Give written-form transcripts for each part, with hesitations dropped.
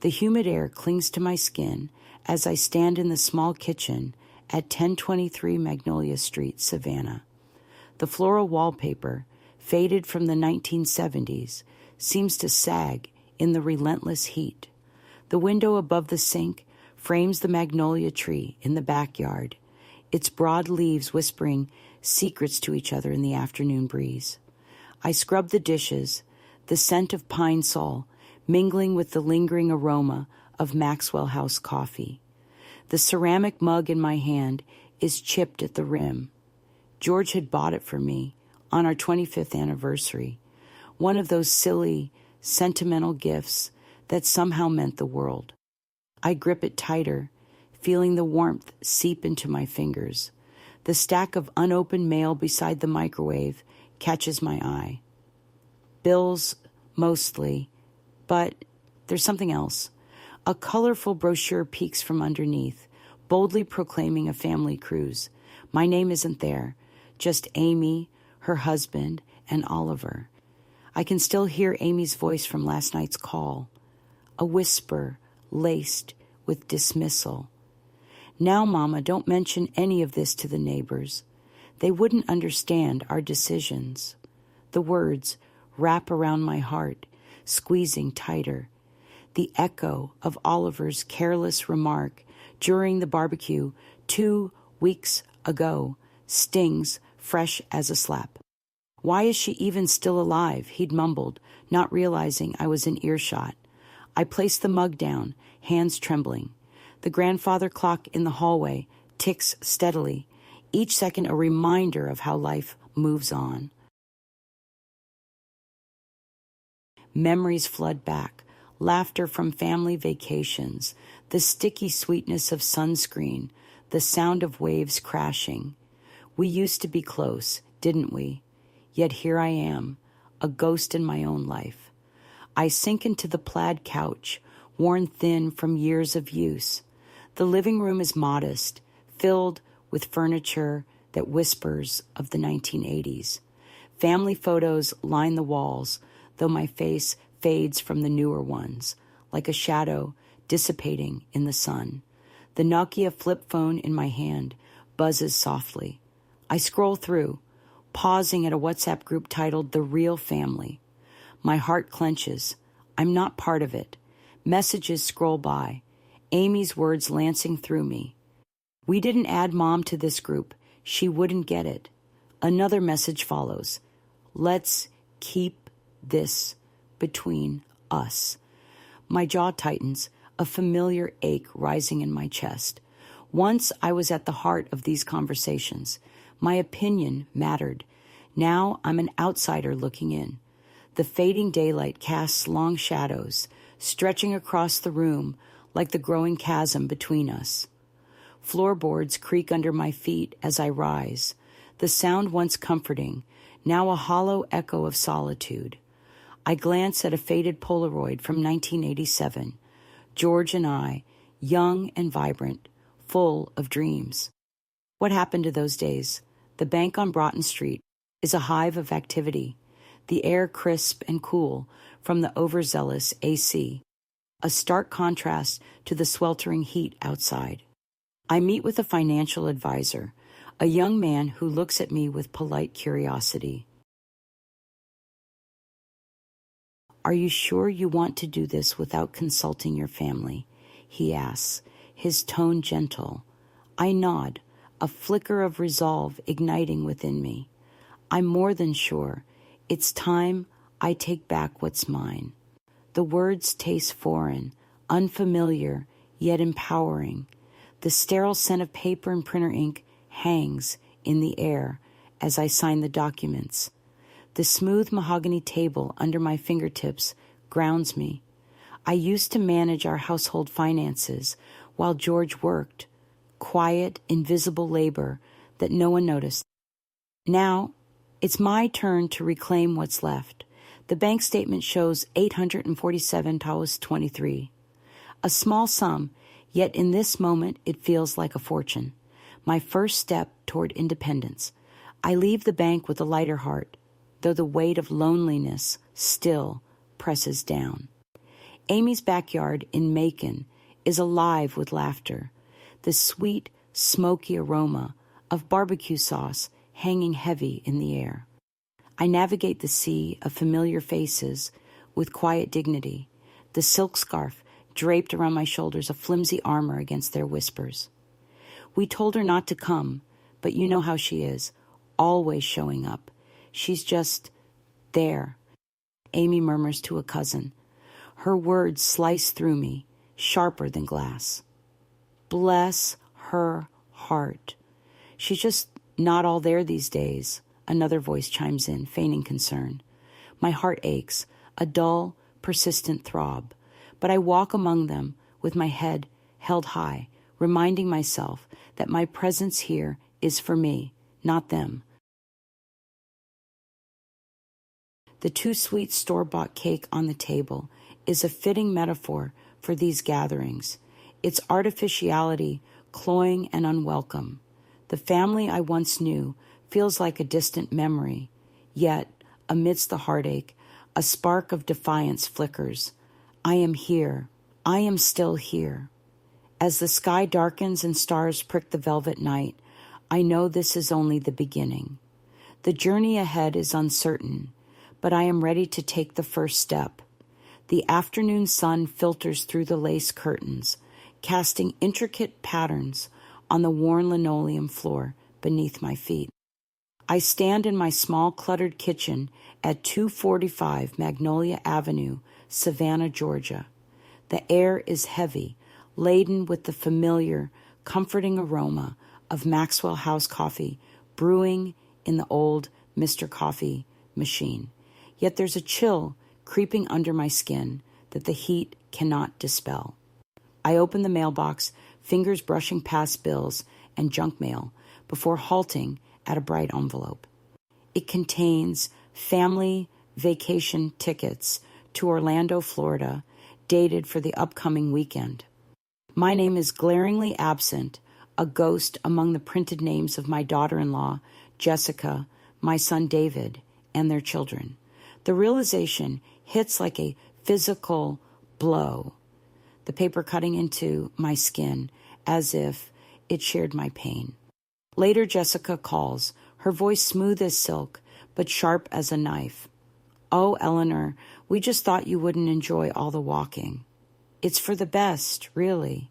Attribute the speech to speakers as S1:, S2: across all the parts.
S1: The humid air clings to my skin as I stand in the small kitchen at 1023 Magnolia Street, Savannah. The floral wallpaper, faded from the 1970s, seems to sag in the relentless heat. The window above the sink frames the magnolia tree in the backyard, its broad leaves whispering secrets to each other in the afternoon breeze. I scrub the dishes, the scent of pine sol mingling with the lingering aroma of Maxwell House coffee. The ceramic mug in my hand is chipped at the rim. George had bought it for me on our 25th anniversary, one of those silly, sentimental gifts that somehow meant the world. I grip it tighter, feeling the warmth seep into my fingers. The stack of unopened mail beside the microwave catches my eye. Bills, mostly, but there's something else. A colorful brochure peeks from underneath, boldly proclaiming a family cruise. My name isn't there, just Amy, her husband, and Oliver. I can still hear Amy's voice from last night's call, a whisper laced with dismissal. Now, Mama, don't mention any of this to the neighbors. They wouldn't understand our decisions. The words wrap around my heart, squeezing tighter. The echo of Oliver's careless remark during the barbecue 2 weeks ago stings fresh as a slap. Why is she even still alive? He'd mumbled, not realizing I was in earshot. I placed the mug down, hands trembling. The grandfather clock in the hallway ticks steadily, each second a reminder of how life moves on. Memories flood back, laughter from family vacations, the sticky sweetness of sunscreen, the sound of waves crashing. We used to be close, didn't we? Yet here I am, a ghost in my own life. I sink into the plaid couch, worn thin from years of use. The living room is modest, filled with furniture that whispers of the 1980s. Family photos line the walls, though my face fades from the newer ones, like a shadow dissipating in the sun. The Nokia flip phone in my hand buzzes softly. I scroll through, pausing at a WhatsApp group titled The Real Family. My heart clenches. I'm not part of it. Messages scroll by, Amy's words lancing through me. We didn't add Mom to this group. She wouldn't get it. Another message follows. Let's keep this between us. My jaw tightens, a familiar ache rising in my chest. Once I was at the heart of these conversations. My opinion mattered. Now I'm an outsider looking in. The fading daylight casts long shadows, stretching across the room like the growing chasm between us. Floorboards creak under my feet as I rise, the sound once comforting, now a hollow echo of solitude. I glance at a faded Polaroid from 1987, George and I, young and vibrant, full of dreams. What happened to those days? The bank on Broughton Street is a hive of activity, the air crisp and cool from the overzealous AC, a stark contrast to the sweltering heat outside. I meet with a financial advisor, a young man who looks at me with polite curiosity. Are you sure you want to do this without consulting your family? He asks, his tone gentle. I nod, a flicker of resolve igniting within me. I'm more than sure. It's time I take back what's mine. The words taste foreign, unfamiliar, yet empowering. The sterile scent of paper and printer ink hangs in the air as I sign the documents. The smooth mahogany table under my fingertips grounds me. I used to manage our household finances while George worked, quiet, invisible labor that no one noticed. Now, it's my turn to reclaim what's left. The bank statement shows $847.23. A small sum, yet in this moment it feels like a fortune. My first step toward independence. I leave the bank with a lighter heart, though the weight of loneliness still presses down. Amy's backyard in Macon is alive with laughter, the sweet, smoky aroma of barbecue sauce hanging heavy in the air. I navigate the sea of familiar faces with quiet dignity, the silk scarf draped around my shoulders a flimsy armor against their whispers. We told her not to come, but you know how she is, always showing up. She's just there, Amy murmurs to a cousin. Her words slice through me, sharper than glass. Bless her heart. She's just not all there these days, another voice chimes in, feigning concern. My heart aches, a dull, persistent throb, but I walk among them with my head held high, reminding myself that my presence here is for me, not them. The too sweet store-bought cake on the table is a fitting metaphor for these gatherings, its artificiality cloying and unwelcome. The family I once knew feels like a distant memory, yet, amidst the heartache, a spark of defiance flickers. I am here. I am still here. As the sky darkens and stars prick the velvet night, I know this is only the beginning. The journey ahead is uncertain, but I am ready to take the first step. The afternoon sun filters through the lace curtains, casting intricate patterns on the worn linoleum floor beneath my feet. I stand in my small cluttered kitchen at 245 Magnolia Avenue, Savannah, Georgia. The air is heavy, laden with the familiar, comforting aroma of Maxwell House coffee brewing in the old Mr. Coffee machine. Yet there's a chill creeping under my skin that the heat cannot dispel. I open the mailbox, fingers brushing past bills and junk mail, before halting at a bright envelope. It contains family vacation tickets to Orlando, Florida, dated for the upcoming weekend. My name is glaringly absent, a ghost among the printed names of my daughter-in-law, Jessica, my son David, and their children. The realization hits like a physical blow, the paper cutting into my skin as if it shared my pain. Later, Jessica calls, her voice smooth as silk, but sharp as a knife. Oh, Eleanor, we just thought you wouldn't enjoy all the walking. It's for the best, really.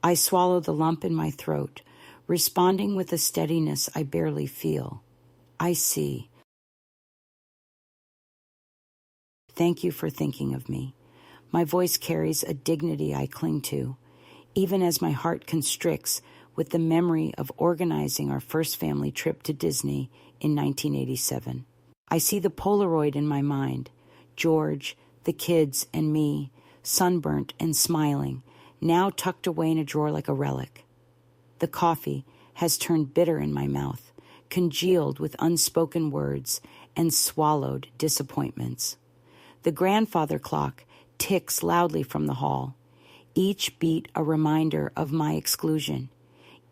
S1: I swallow the lump in my throat, responding with a steadiness I barely feel. I see. Thank you for thinking of me. My voice carries a dignity I cling to, even as my heart constricts with the memory of organizing our first family trip to Disney in 1987. I see the Polaroid in my mind, George, the kids, and me, sunburnt and smiling, now tucked away in a drawer like a relic. The coffee has turned bitter in my mouth, congealed with unspoken words and swallowed disappointments. The grandfather clock ticks loudly from the hall, each beat a reminder of my exclusion,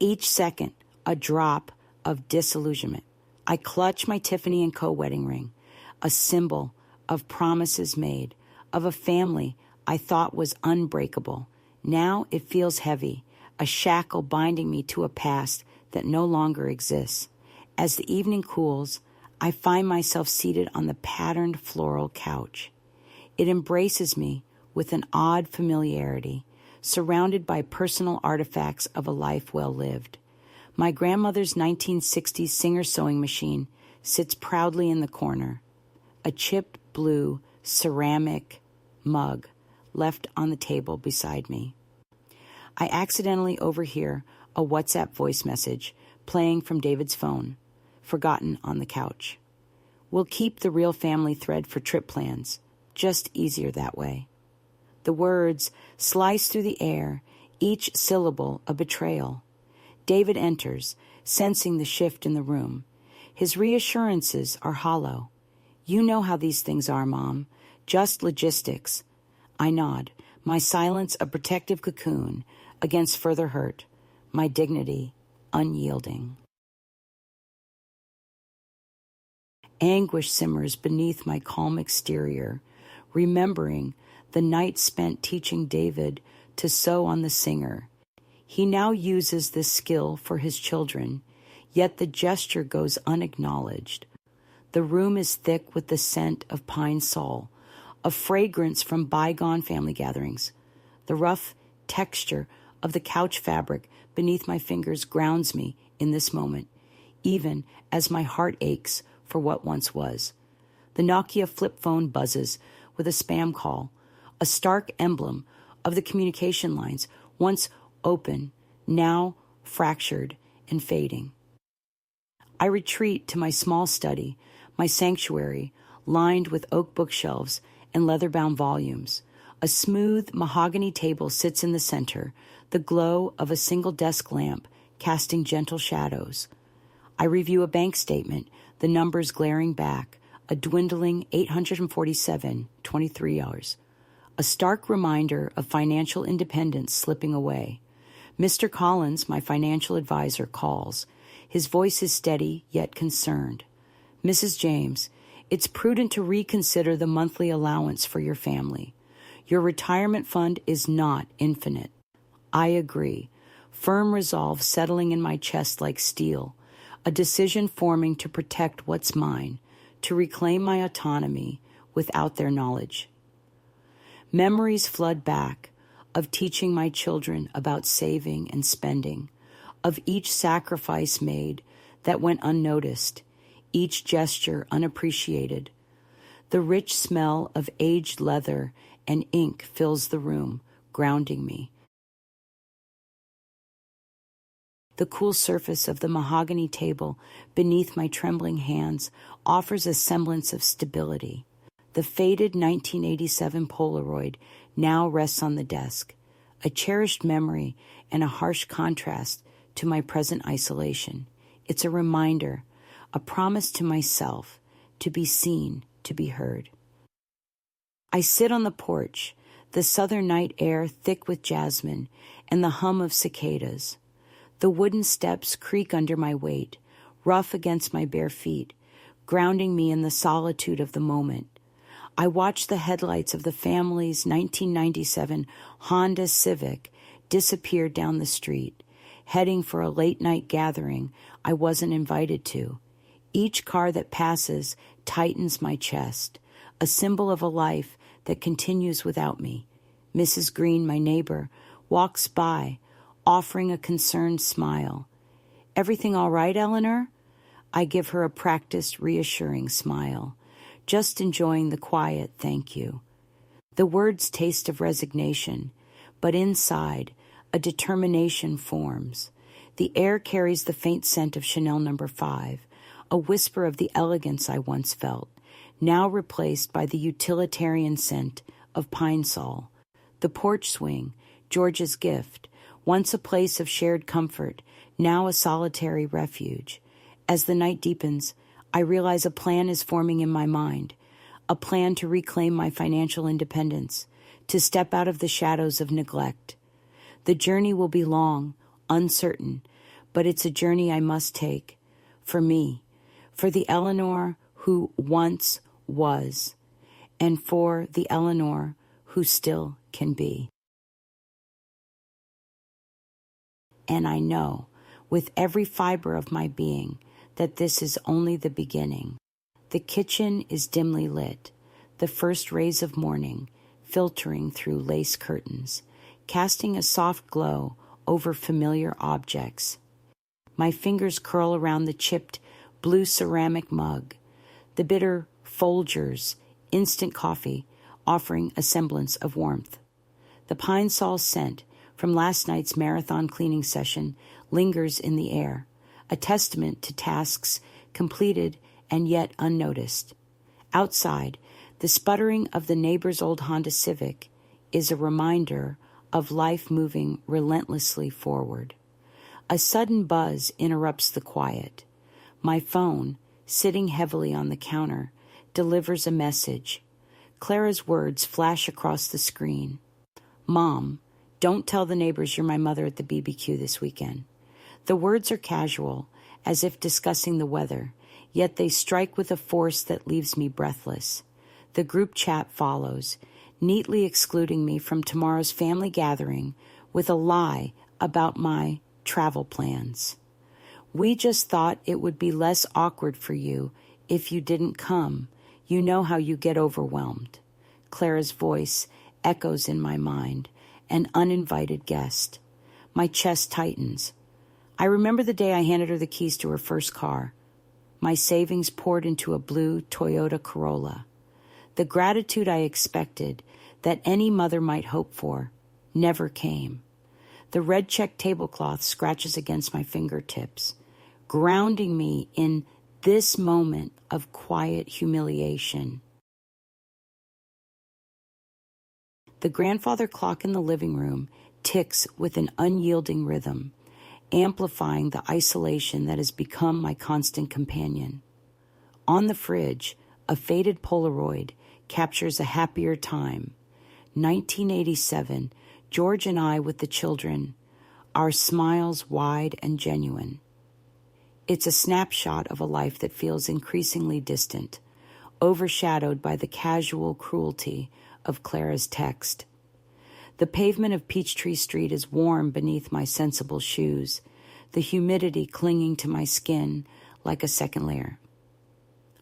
S1: each second a drop of disillusionment. I clutch my Tiffany & Co. wedding ring, a symbol of promises made, of a family I thought was unbreakable. Now it feels heavy, a shackle binding me to a past that no longer exists. As the evening cools, I find myself seated on the patterned floral couch. It embraces me with an odd familiarity, surrounded by personal artifacts of a life well lived. My grandmother's 1960s Singer sewing machine sits proudly in the corner, a chipped blue ceramic mug left on the table beside me. I accidentally overhear a WhatsApp voice message playing from David's phone, forgotten on the couch. We'll keep the real family thread for trip plans, just easier that way. The words slice through the air, each syllable a betrayal. David enters, sensing the shift in the room. His reassurances are hollow. You know how these things are, Mom. Just logistics. I nod, my silence a protective cocoon against further hurt, my dignity unyielding. Anguish simmers beneath my calm exterior, remembering the night spent teaching David to sew on the singer. He now uses this skill for his children, yet the gesture goes unacknowledged. The room is thick with the scent of pine sol, a fragrance from bygone family gatherings. The rough texture of the couch fabric beneath my fingers grounds me in this moment, even as my heart aches for what once was. The Nokia flip phone buzzes with a spam call, a stark emblem of the communication lines, once open, now fractured and fading. I retreat to my small study, my sanctuary, lined with oak bookshelves and leather-bound volumes. A smooth mahogany table sits in the center, the glow of a single desk lamp casting gentle shadows. I review a bank statement, the numbers glaring back, a dwindling $847.23. A stark reminder of financial independence slipping away. Mr. Collins, my financial advisor, calls. His voice is steady yet concerned. Mrs. James, it's prudent to reconsider the monthly allowance for your family. Your retirement fund is not infinite. I agree. Firm resolve settling in my chest like steel. A decision forming to protect what's mine, to reclaim my autonomy without their knowledge. Memories flood back of teaching my children about saving and spending, of each sacrifice made that went unnoticed, each gesture unappreciated. The rich smell of aged leather and ink fills the room, grounding me. The cool surface of the mahogany table beneath my trembling hands offers a semblance of stability. The faded 1987 Polaroid now rests on the desk, a cherished memory and a harsh contrast to my present isolation. It's a reminder, a promise to myself, to be seen, to be heard. I sit on the porch, the southern night air thick with jasmine and the hum of cicadas. The wooden steps creak under my weight, rough against my bare feet, grounding me in the solitude of the moment. I watch the headlights of the family's 1997 Honda Civic disappear down the street, heading for a late-night gathering I wasn't invited to. Each car that passes tightens my chest, a symbol of a life that continues without me. Mrs. Green, my neighbor, walks by, offering a concerned smile. "Everything all right, Eleanor?" I give her a practiced, reassuring smile. Just enjoying the quiet, thank you. The words taste of resignation, but inside, a determination forms. The air carries the faint scent of Chanel No. 5, a whisper of the elegance I once felt, now replaced by the utilitarian scent of pine sol. The porch swing, George's gift, once a place of shared comfort, now a solitary refuge. As the night deepens, I realize a plan is forming in my mind, a plan to reclaim my financial independence, to step out of the shadows of neglect. The journey will be long, uncertain, but it's a journey I must take, for me, for the Eleanor who once was, and for the Eleanor who still can be. And I know, with every fiber of my being, that this is only the beginning. The kitchen is dimly lit, the first rays of morning filtering through lace curtains, casting a soft glow over familiar objects. My fingers curl around the chipped blue ceramic mug, the bitter Folgers instant coffee offering a semblance of warmth. The pine sol scent from last night's marathon cleaning session lingers in the air, a testament to tasks completed and yet unnoticed. Outside, the sputtering of the neighbor's old Honda Civic is a reminder of life moving relentlessly forward. A sudden buzz interrupts the quiet. My phone, sitting heavily on the counter, delivers a message. Clara's words flash across the screen. "Mom, don't tell the neighbors you're my mother at the BBQ this weekend." The words are casual, as if discussing the weather, yet they strike with a force that leaves me breathless. The group chat follows, neatly excluding me from tomorrow's family gathering with a lie about my travel plans. We just thought it would be less awkward for you if you didn't come. You know how you get overwhelmed. Clara's voice echoes in my mind, an uninvited guest. My chest tightens. I remember the day I handed her the keys to her first car. My savings poured into a blue Toyota Corolla. The gratitude I expected, that any mother might hope for, never came. The red check tablecloth scratches against my fingertips, grounding me in this moment of quiet humiliation. The grandfather clock in the living room ticks with an unyielding rhythm, amplifying the isolation that has become my constant companion. On the fridge, a faded Polaroid captures a happier time. 1987, George and I with the children, our smiles wide and genuine. It's a snapshot of a life that feels increasingly distant, overshadowed by the casual cruelty of Clara's text. The pavement of Peachtree Street is warm beneath my sensible shoes, the humidity clinging to my skin like a second layer.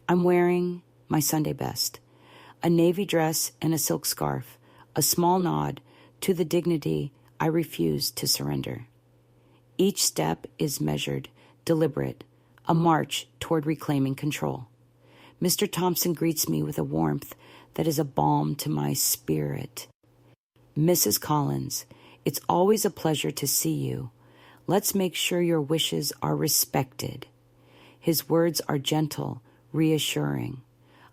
S1: I'm wearing my Sunday best, a navy dress and a silk scarf, a small nod to the dignity I refuse to surrender. Each step is measured, deliberate, a march toward reclaiming control. Mr. Thompson greets me with a warmth that is a balm to my spirit. Mrs. Collins, it's always a pleasure to see you. Let's make sure your wishes are respected. His words are gentle, reassuring.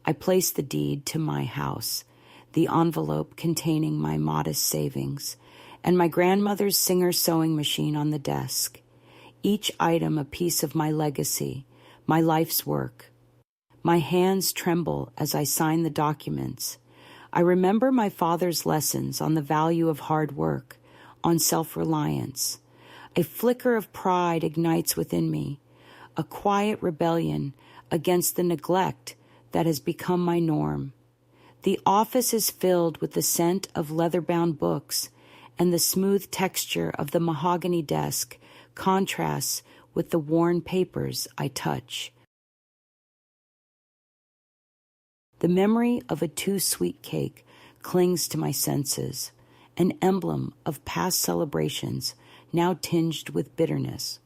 S1: I place the deed to my house, the envelope containing my modest savings, and my grandmother's Singer sewing machine on the desk. Each item a piece of my legacy, my life's work. My hands tremble as I sign the documents. I remember my father's lessons on the value of hard work, on self-reliance. A flicker of pride ignites within me, a quiet rebellion against the neglect that has become my norm. The office is filled with the scent of leather-bound books, and the smooth texture of the mahogany desk contrasts with the worn papers I touch. The memory of a too-sweet cake clings to my senses, an emblem of past celebrations now tinged with bitterness.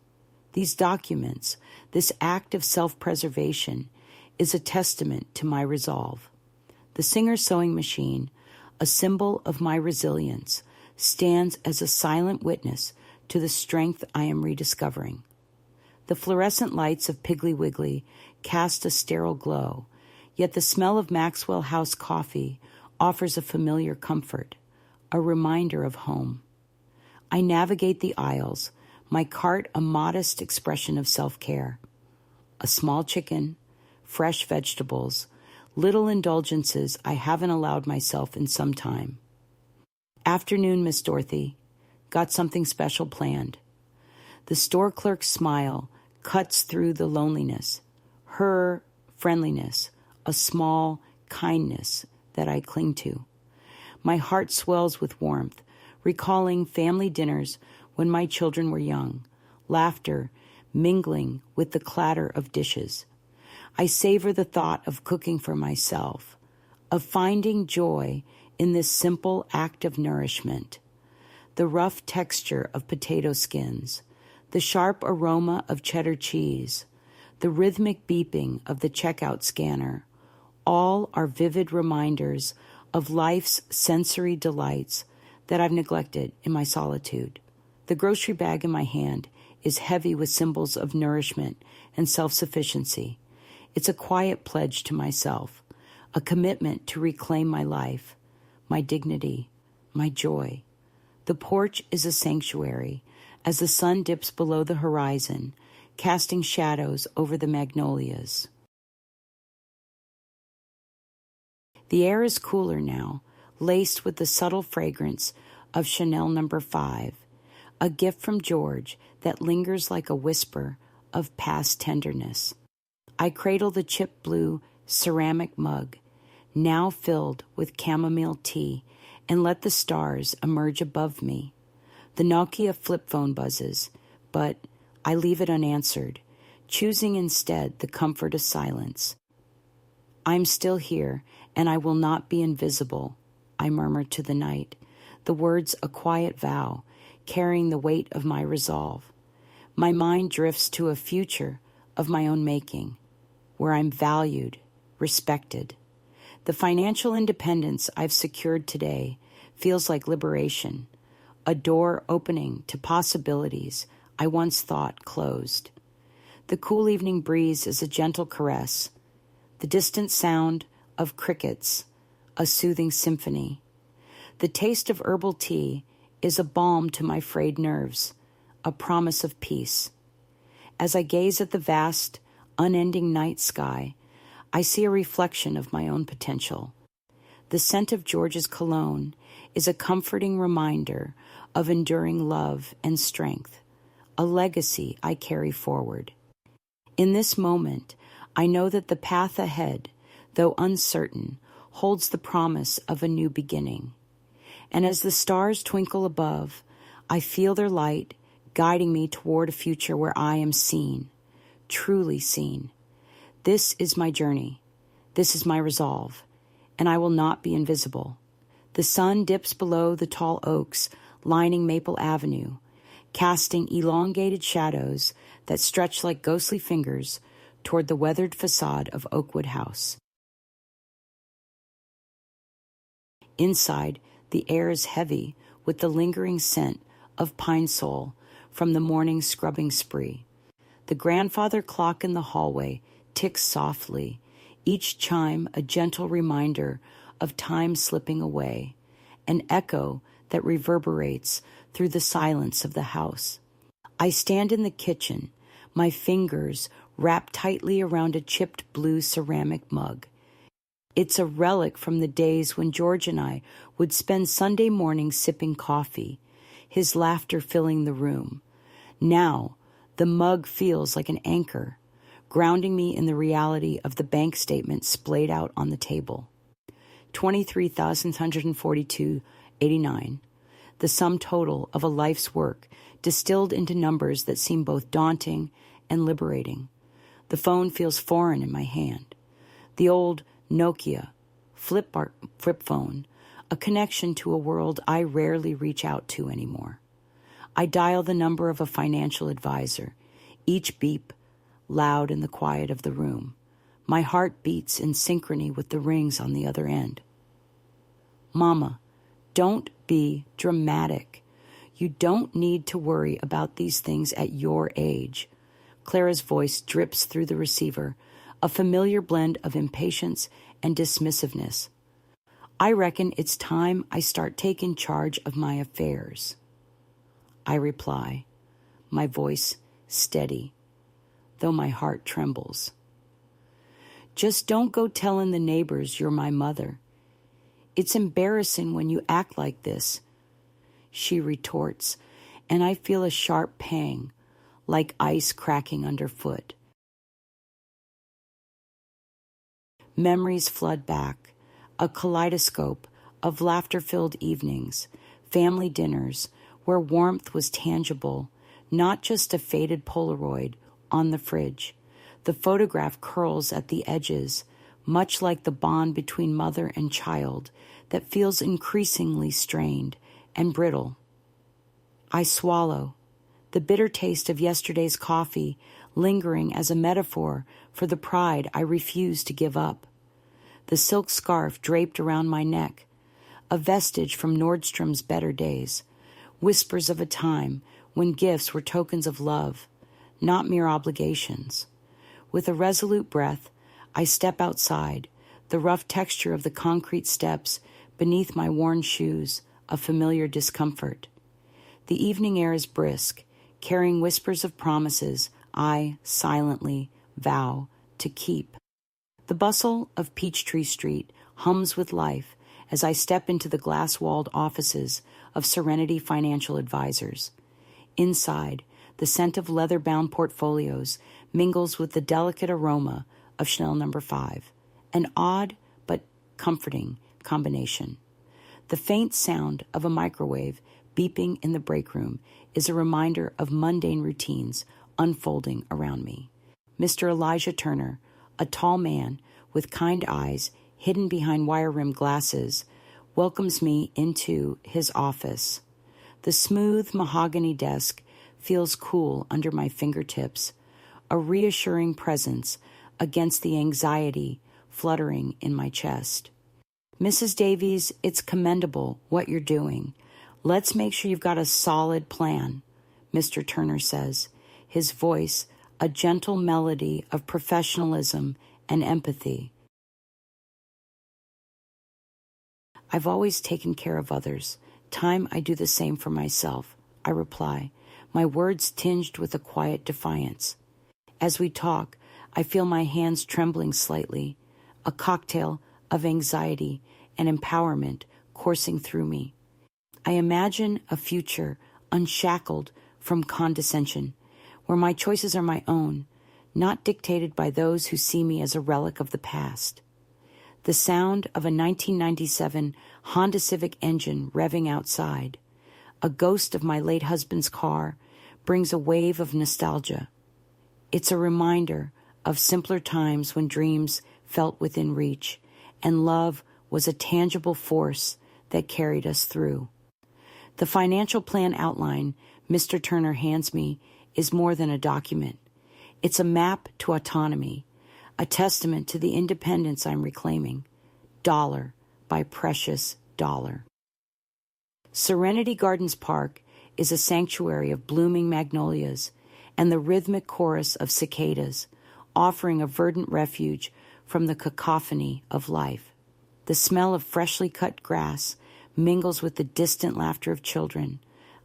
S1: These documents, this act of self-preservation, is a testament to my resolve. The Singer sewing machine, a symbol of my resilience, stands as a silent witness to the strength I am rediscovering. The fluorescent lights of Piggly Wiggly cast a sterile glow, yet the smell of Maxwell House coffee offers a familiar comfort, a reminder of home. I navigate the aisles, my cart a modest expression of self-care. A small chicken, fresh vegetables, little indulgences I haven't allowed myself in some time. Afternoon, Miss Dorothy. Got something special planned. The store clerk's smile cuts through the loneliness. Her friendliness, a small kindness that I cling to. My heart swells with warmth, recalling family dinners when my children were young, laughter mingling with the clatter of dishes. I savor the thought of cooking for myself, of finding joy in this simple act of nourishment. The rough texture of potato skins, the sharp aroma of cheddar cheese, the rhythmic beeping of the checkout scanner, all are vivid reminders of life's sensory delights that I've neglected in my solitude. The grocery bag in my hand is heavy with symbols of nourishment and self-sufficiency. It's a quiet pledge to myself, a commitment to reclaim my life, my dignity, my joy. The porch is a sanctuary as the sun dips below the horizon, casting shadows over the magnolias. The air is cooler now, laced with the subtle fragrance of Chanel No. 5, a gift from George that lingers like a whisper of past tenderness. I cradle the chip blue ceramic mug, now filled with chamomile tea, and let the stars emerge above me. The Nokia flip phone buzzes, but I leave it unanswered, choosing instead the comfort of silence. I'm still here, and I will not be invisible, I murmur to the night, the words a quiet vow, carrying the weight of my resolve. My mind drifts to a future of my own making, where I'm valued, respected. The financial independence I've secured today feels like liberation, a door opening to possibilities I once thought closed. The cool evening breeze is a gentle caress, the distant sound of crickets, a soothing symphony. The taste of herbal tea is a balm to my frayed nerves, a promise of peace. As I gaze at the vast, unending night sky, I see a reflection of my own potential. The scent of George's cologne is a comforting reminder of enduring love and strength, a legacy I carry forward. In this moment, I know that the path ahead, though uncertain, holds the promise of a new beginning. And as the stars twinkle above, I feel their light guiding me toward a future where I am seen, truly seen. This is my journey. This is my resolve, and I will not be invisible. The sun dips below the tall oaks lining Maple Avenue, casting elongated shadows that stretch like ghostly fingers toward the weathered facade of Oakwood House. Inside, the air is heavy with the lingering scent of pine sol from the morning scrubbing spree. The grandfather clock in the hallway ticks softly, each chime a gentle reminder of time slipping away, an echo that reverberates through the silence of the house. I stand in the kitchen, my fingers wrapped tightly around a chipped blue ceramic mug. It's a relic from the days when George and I would spend Sunday mornings sipping coffee, his laughter filling the room. Now, the mug feels like an anchor, grounding me in the reality of the bank statement splayed out on the table. $23,142.89, the sum total of a life's work distilled into numbers that seem both daunting and liberating. The phone feels foreign in my hand. The old Nokia flip phone, a connection to a world I rarely reach out to anymore. I dial the number of a financial advisor, each beep loud in the quiet of the room. My heart beats in synchrony with the rings on the other end. Mama, don't be dramatic. You don't need to worry about these things at your age. Clara's voice drips through the receiver, a familiar blend of impatience and dismissiveness. I reckon it's time I start taking charge of my affairs. I reply, my voice steady, though my heart trembles. Just don't go telling the neighbors you're my mother. It's embarrassing when you act like this, she retorts, and I feel a sharp pang, like ice cracking underfoot. Memories flood back, a kaleidoscope of laughter-filled evenings, family dinners where warmth was tangible, not just a faded Polaroid on the fridge. The photograph curls at the edges, much like the bond between mother and child that feels increasingly strained and brittle. I swallow, the bitter taste of yesterday's coffee lingering as a metaphor for the pride I refuse to give up. The silk scarf draped around my neck, a vestige from Nordstrom's better days, whispers of a time when gifts were tokens of love, not mere obligations. With a resolute breath, I step outside, the rough texture of the concrete steps beneath my worn shoes, a familiar discomfort. The evening air is brisk, carrying whispers of promises I silently vow to keep. The bustle of Peachtree Street hums with life as I step into the glass-walled offices of Serenity Financial Advisors. Inside, the scent of leather-bound portfolios mingles with the delicate aroma of Chanel No. 5, an odd but comforting combination. The faint sound of a microwave beeping in the break room is a reminder of mundane routines unfolding around me. Mr. Elijah Turner, a tall man with kind eyes hidden behind wire-rimmed glasses, welcomes me into his office. The smooth mahogany desk feels cool under my fingertips, a reassuring presence against the anxiety fluttering in my chest. Mrs. Davies, it's commendable what you're doing. Let's make sure you've got a solid plan, Mr. Turner says, his voice a gentle melody of professionalism and empathy. I've always taken care of others. Time I do the same for myself, I reply, my words tinged with a quiet defiance. As we talk, I feel my hands trembling slightly, a cocktail of anxiety and empowerment coursing through me. I imagine a future unshackled from condescension, where my choices are my own, not dictated by those who see me as a relic of the past. The sound of a 1997 Honda Civic engine revving outside, a ghost of my late husband's car, brings a wave of nostalgia. It's a reminder of simpler times when dreams felt within reach and love was a tangible force that carried us through. The financial plan outline Mr. Turner hands me is more than a document. It's a map to autonomy, a testament to the independence I'm reclaiming, dollar by precious dollar. Serenity Gardens Park is a sanctuary of blooming magnolias and the rhythmic chorus of cicadas, offering a verdant refuge from the cacophony of life. The smell of freshly cut grass mingles with the distant laughter of children,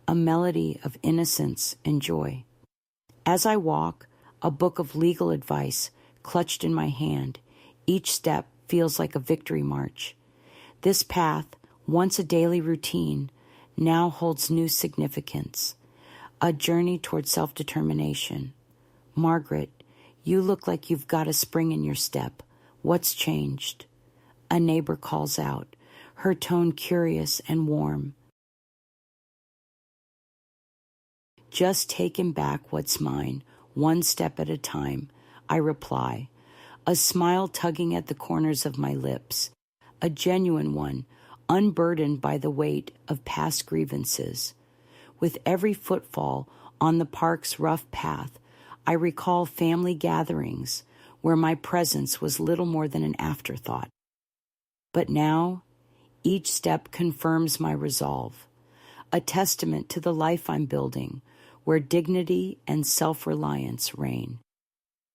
S1: a melody of innocence and joy. As I walk, a book of legal advice clutched in my hand, each step feels like a victory march. This path, once a daily routine, now holds new significance, a journey toward self-determination. Margaret, you look like you've got a spring in your step. What's changed? A neighbor calls out, her tone curious and warm. Just taking back what's mine, one step at a time, I reply, a smile tugging at the corners of my lips, a genuine one, unburdened by the weight of past grievances. With every footfall on the park's rough path, I recall family gatherings where my presence was little more than an afterthought. But now, each step confirms my resolve, a testament to the life I'm building, where dignity and self-reliance reign.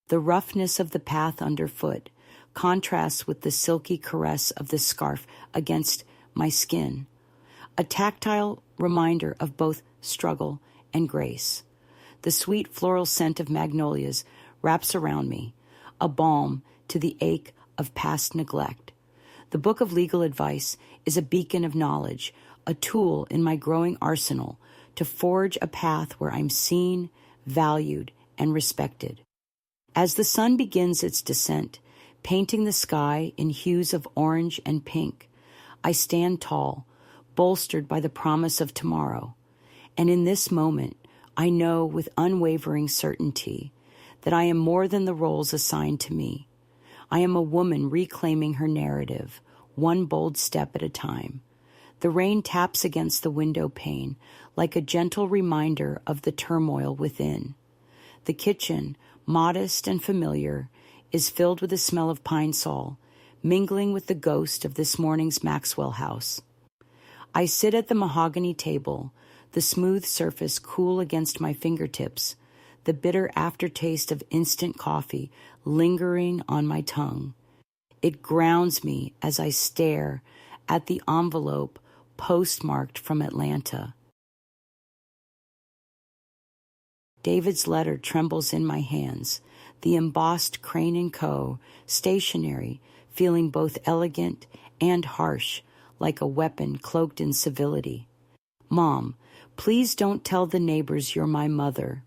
S1: The roughness of the path underfoot contrasts with the silky caress of the scarf against my skin, a tactile reminder of both struggle and grace. The sweet floral scent of magnolias wraps around me, a balm to the ache of past neglect. The book of legal advice is a beacon of knowledge, a tool in my growing arsenal to forge a path where I'm seen, valued, and respected. As the sun begins its descent, painting the sky in hues of orange and pink, I stand tall, bolstered by the promise of tomorrow. And in this moment, I know with unwavering certainty that I am more than the roles assigned to me. I am a woman reclaiming her narrative, one bold step at a time. The rain taps against the window pane like a gentle reminder of the turmoil within. The kitchen, modest and familiar, is filled with the smell of pine sol, mingling with the ghost of this morning's Maxwell house. I sit at the mahogany table, the smooth surface cool against my fingertips, the bitter aftertaste of instant coffee lingering on my tongue. It grounds me as I stare at the envelope postmarked from Atlanta. David's letter trembles in my hands, the embossed Crane & Co. stationery feeling both elegant and harsh, like a weapon cloaked in civility. Mom, please don't tell the neighbors you're my mother.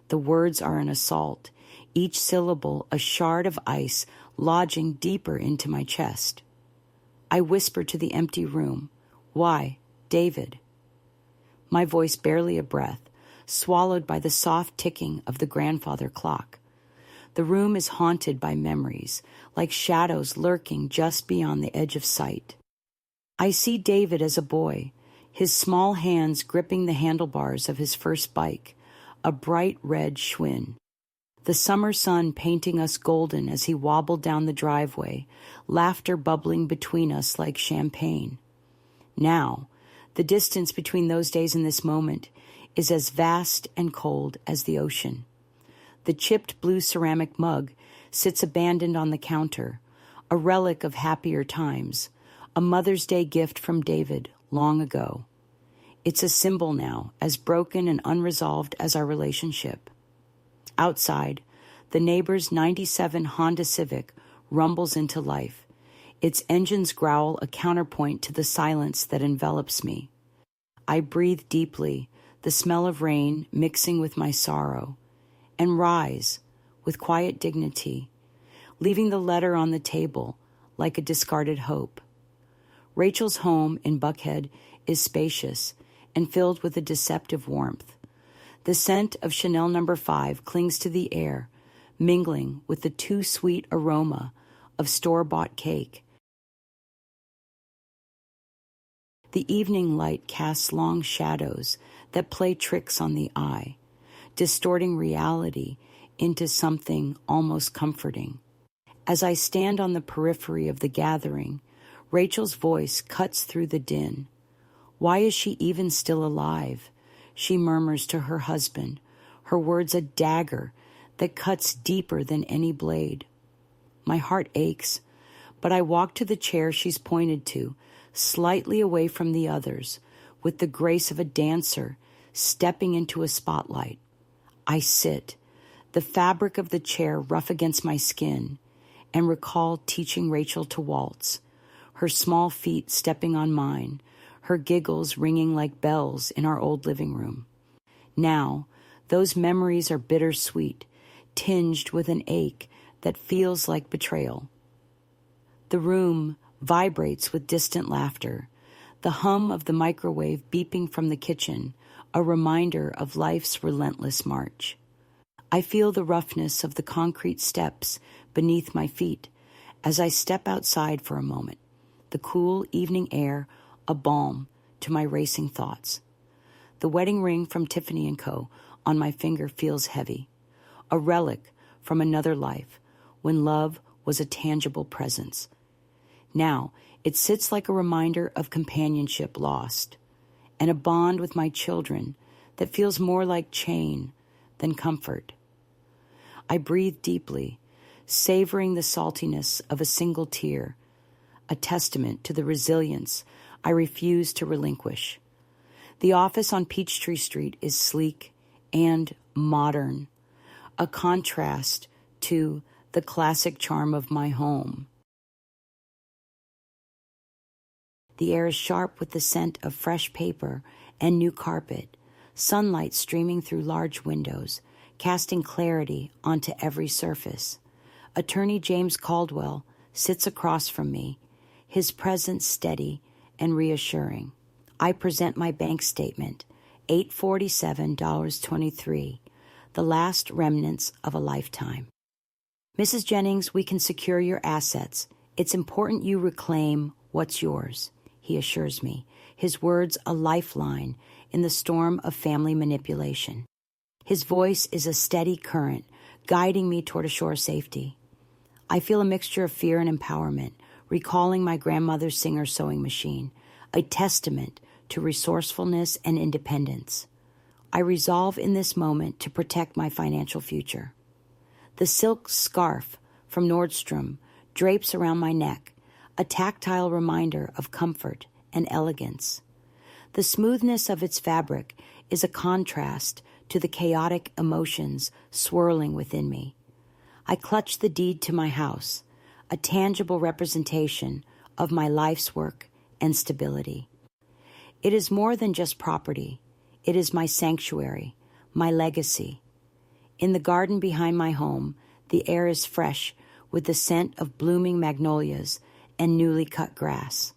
S1: The words are an assault, each syllable a shard of ice lodging deeper into my chest. I whisper to the empty room, "Why, David?" My voice barely a breath, swallowed by the soft ticking of the grandfather clock. The room is haunted by memories, like shadows lurking just beyond the edge of sight. I see David as a boy, his small hands gripping the handlebars of his first bike, a bright red Schwinn. The summer sun painting us golden as he wobbled down the driveway, laughter bubbling between us like champagne. Now, the distance between those days and this moment is as vast and cold as the ocean. The chipped blue ceramic mug sits abandoned on the counter, a relic of happier times, a Mother's Day gift from David long ago. It's a symbol now, as broken and unresolved as our relationship. Outside, the neighbor's '97 Honda Civic rumbles into life, its engines growl a counterpoint to the silence that envelops me. I breathe deeply, the smell of rain mixing with my sorrow, and rise with quiet dignity, leaving the letter on the table like a discarded hope. Rachel's home in Buckhead is spacious and filled with a deceptive warmth. The scent of Chanel No. 5 clings to the air, mingling with the too sweet aroma of store-bought cake. The evening light casts long shadows that play tricks on the eye, distorting reality into something almost comforting. As I stand on the periphery of the gathering, Rachel's voice cuts through the din. "Why is she even still alive?" she murmurs to her husband, her words a dagger that cuts deeper than any blade. My heart aches, but I walk to the chair she's pointed to, slightly away from the others, with the grace of a dancer stepping into a spotlight. I sit, the fabric of the chair rough against my skin, and recall teaching Rachel to waltz, her small feet stepping on mine, her giggles ringing like bells in our old living room. Now, those memories are bittersweet, tinged with an ache that feels like betrayal. The room vibrates with distant laughter, the hum of the microwave beeping from the kitchen, a reminder of life's relentless march. I feel the roughness of the concrete steps beneath my feet as I step outside for a moment, the cool evening air a balm to my racing thoughts. The wedding ring from Tiffany & Co. on my finger feels heavy, a relic from another life when love was a tangible presence. Now, it sits like a reminder of companionship lost, and a bond with my children that feels more like chain than comfort. I breathe deeply, savoring the saltiness of a single tear, a testament to the resilience I refuse to relinquish. The office on Peachtree Street is sleek and modern, a contrast to the classic charm of my home. The air is sharp with the scent of fresh paper and new carpet, sunlight streaming through large windows, casting clarity onto every surface. Attorney James Caldwell sits across from me, his presence steady and reassuring. I present my bank statement, $847.23, the last remnants of a lifetime. "Mrs. Jennings, we can secure your assets. It's important you reclaim what's yours," he assures me, his words a lifeline in the storm of family manipulation. His voice is a steady current, guiding me toward a shore safety. I feel a mixture of fear and empowerment, recalling my grandmother's Singer sewing machine, a testament to resourcefulness and independence. I resolve in this moment to protect my financial future. The silk scarf from Nordstrom drapes around my neck, a tactile reminder of comfort and elegance. The smoothness of its fabric is a contrast to the chaotic emotions swirling within me. I clutch the deed to my house, a tangible representation of my life's work and stability. It is more than just property. It is my sanctuary, my legacy. In the garden behind my home, the air is fresh with the scent of blooming magnolias and newly cut grass.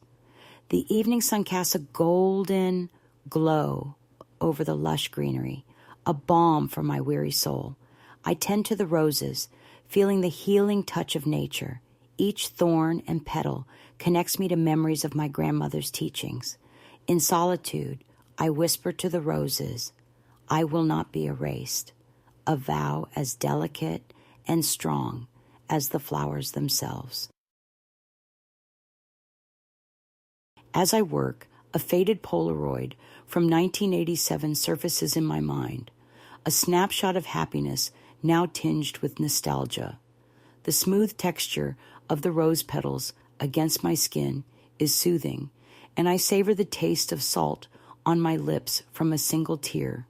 S1: The evening sun casts a golden glow over the lush greenery, a balm for my weary soul. I tend to the roses, feeling the healing touch of nature. Each thorn and petal connects me to memories of my grandmother's teachings. In solitude, I whisper to the roses, I will not be erased, a vow as delicate and strong as the flowers themselves. As I work, a faded Polaroid from 1987 surfaces in my mind, a snapshot of happiness now tinged with nostalgia. The smooth texture of the rose petals against my skin is soothing, and I savor the taste of salt on my lips from a single tear.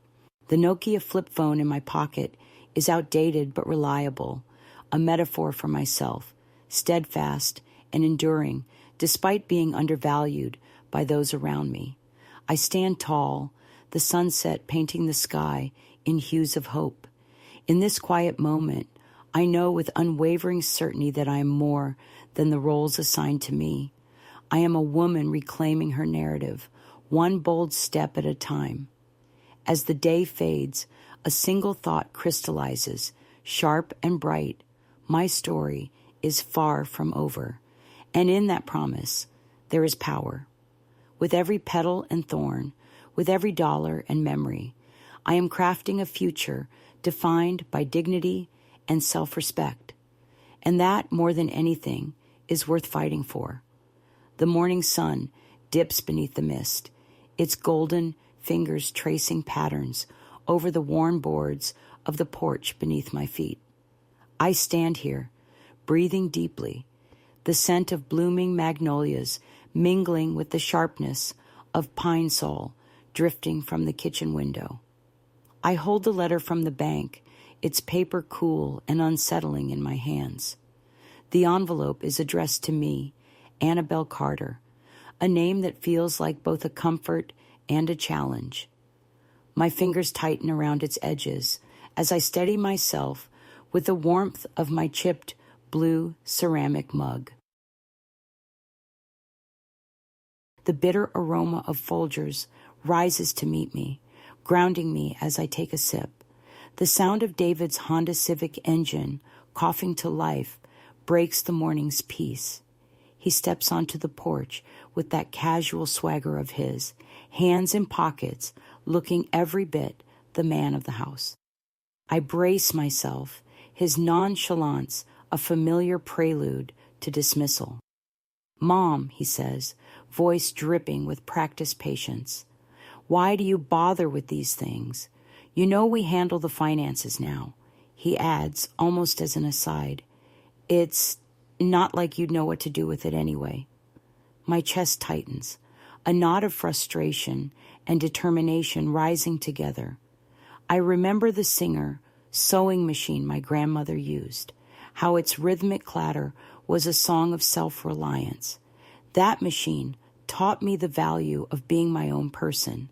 S1: The Nokia flip phone in my pocket is outdated but reliable, a metaphor for myself, steadfast and enduring despite being undervalued by those around me. I stand tall, the sunset painting the sky in hues of hope. In this quiet moment, I know with unwavering certainty that I am more than the roles assigned to me. I am a woman reclaiming her narrative, one bold step at a time. As the day fades, a single thought crystallizes, sharp and bright. My story is far from over, and in that promise, there is power. With every petal and thorn, with every dollar and memory, I am crafting a future defined by dignity and self-respect. And that, more than anything, is worth fighting for. The morning sun dips beneath the mist, its golden fingers tracing patterns over the worn boards of the porch beneath my feet. I stand here, breathing deeply, the scent of blooming magnolias mingling with the sharpness of pine sol drifting from the kitchen window. I hold the letter from the bank, its paper cool and unsettling in my hands. The envelope is addressed to me, Annabelle Carter, a name that feels like both a comfort and a challenge. My fingers tighten around its edges as I steady myself with the warmth of my chipped blue ceramic mug. The bitter aroma of Folgers rises to meet me, grounding me as I take a sip. The sound of David's Honda Civic engine coughing to life breaks the morning's peace. He steps onto the porch with that casual swagger of his, hands in pockets, looking every bit the man of the house. I brace myself, his nonchalance a familiar prelude to dismissal. "Mom," he says, voice dripping with practiced patience, "why do you bother with these things? You know we handle the finances now." He adds, almost as an aside, "It's not like you'd know what to do with it anyway." My chest tightens, a knot of frustration and determination rising together. I remember the Singer sewing machine my grandmother used, how its rhythmic clatter was a song of self-reliance. That machine taught me the value of being my own person,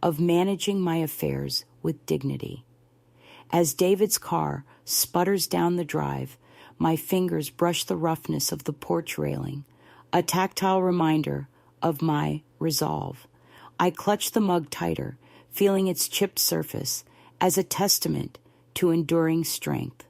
S1: of managing my affairs with dignity. As David's car sputters down the drive, my fingers brush the roughness of the porch railing, a tactile reminder of my resolve. I clutch the mug tighter, feeling its chipped surface as a testament to enduring strength.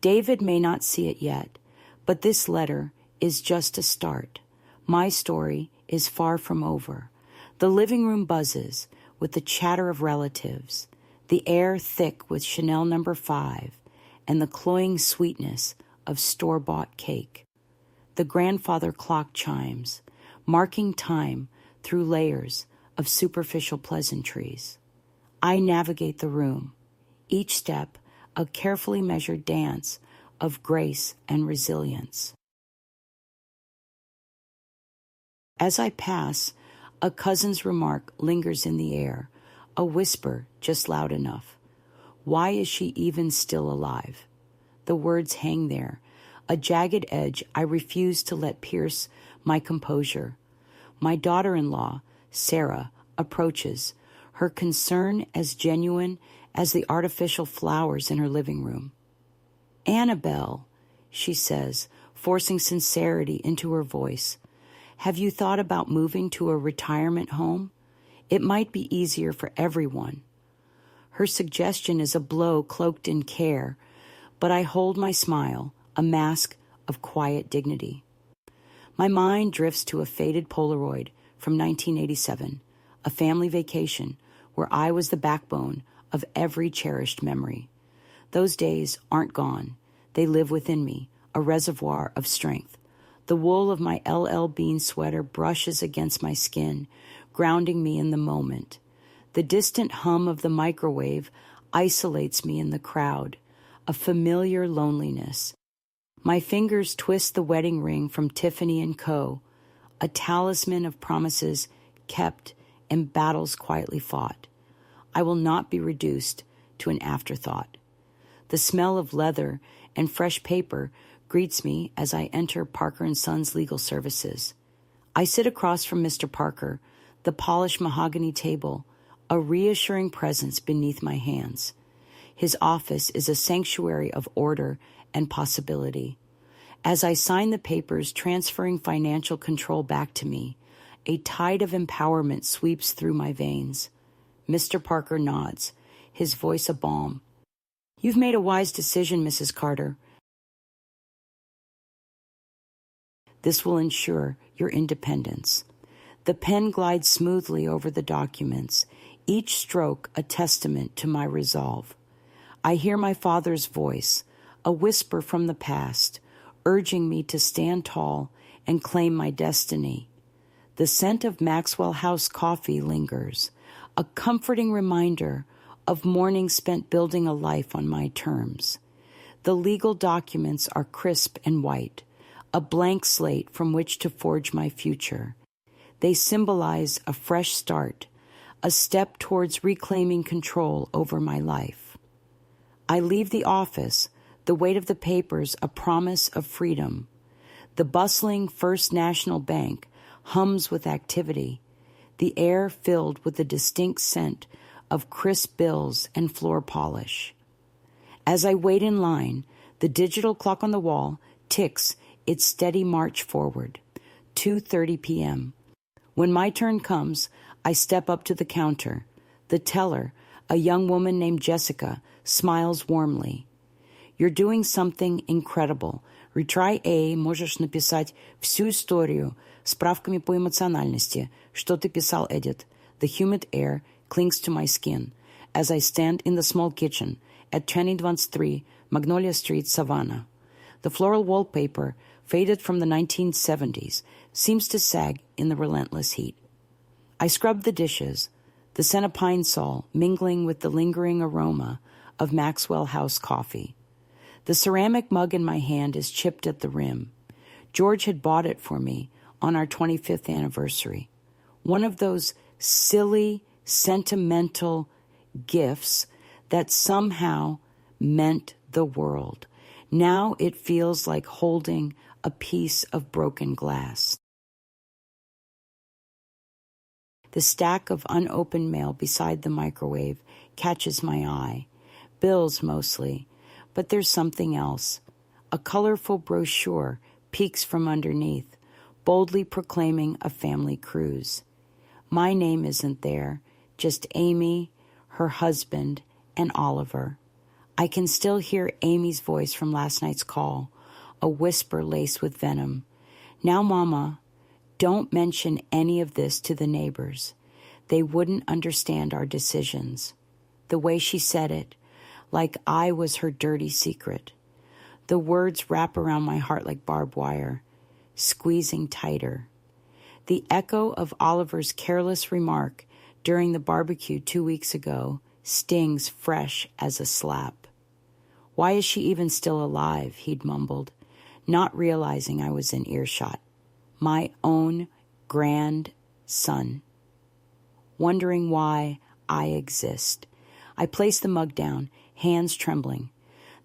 S1: David may not see it yet, but this letter is just a start. My story is far from over. The living room buzzes with the chatter of relatives, the air thick with Chanel No. 5, and the cloying sweetness of store-bought cake. The grandfather clock chimes, marking time through layers of superficial pleasantries. I navigate the room, each step a carefully measured dance of grace and resilience. As I pass, a cousin's remark lingers in the air, a whisper just loud enough. Why is she even still alive? The words hang there, a jagged edge I refuse to let pierce my composure. My daughter-in-law, Sarah, approaches, her concern as genuine as the artificial flowers in her living room. "Annabelle," she says, forcing sincerity into her voice. Have you thought about moving to a retirement home? It might be easier for everyone. Her suggestion is a blow cloaked in care, but I hold my smile, a mask of quiet dignity. My mind drifts to a faded Polaroid from 1987, a family vacation where I was the backbone of every cherished memory. Those days aren't gone. They live within me, a reservoir of strength. The wool of my LL Bean sweater brushes against my skin, grounding me in the moment. The distant hum of the microwave isolates me in the crowd, a familiar loneliness. My fingers twist the wedding ring from Tiffany & Co., a talisman of promises kept and battles quietly fought. I will not be reduced to an afterthought. The smell of leather and fresh paper greets me as I enter Parker & Sons Legal Services. I sit across from Mr. Parker, the polished mahogany table, a reassuring presence beneath my hands. His office is a sanctuary of order and possibility. As I sign the papers transferring financial control back to me, a tide of empowerment sweeps through my veins. Mr. Parker nods, his voice a balm. You've made a wise decision, Mrs. Carter. This will ensure your independence. The pen glides smoothly over the documents, each stroke a testament to my resolve. I hear my father's voice, a whisper from the past, urging me to stand tall and claim my destiny. The scent of Maxwell House coffee lingers, a comforting reminder of mornings spent building a life on my terms. The legal documents are crisp and white, a blank slate from which to forge my future. They symbolize a fresh start, a step towards reclaiming control over my life. I leave the office, the weight of the papers a promise of freedom. The bustling First National Bank hums with activity, the air filled with the distinct scent of crisp bills and floor polish. As I wait in line, the digital clock on the wall ticks its steady march forward, 2:30 p.m. When my turn comes, I step up to the counter. The teller, a young woman named Jessica, smiles warmly. You're doing something incredible. Retry A, можешь написать всю историю, справками по эмоциональности, что ты писал, Эдит. The humid air clings to my skin as I stand in the small kitchen at 2023 Magnolia Street, Savannah. The floral wallpaper, faded from the 1970s, seems to sag in the relentless heat. I scrub the dishes, the scent of pine sol mingling with the lingering aroma of Maxwell House coffee. The ceramic mug in my hand is chipped at the rim. George had bought it for me on our 25th anniversary. One of those silly, sentimental gifts that somehow meant the world. Now it feels like holding a piece of broken glass. The stack of unopened mail beside the microwave catches my eye. Bills mostly, but there's something else. A colorful brochure peeks from underneath, boldly proclaiming a family cruise. My name isn't there, just Amy, her husband, and Oliver. I can still hear Amy's voice from last night's call, a whisper laced with venom. Now, Mama, don't mention any of this to the neighbors. They wouldn't understand our decisions. The way she said it, like I was her dirty secret. The words wrap around my heart like barbed wire, squeezing tighter. The echo of Oliver's careless remark during the barbecue 2 weeks ago stings fresh as a slap. Why is she even still alive, he'd mumbled, not realizing I was in earshot. My own grandson. Wondering why I exist. I place the mug down, hands trembling.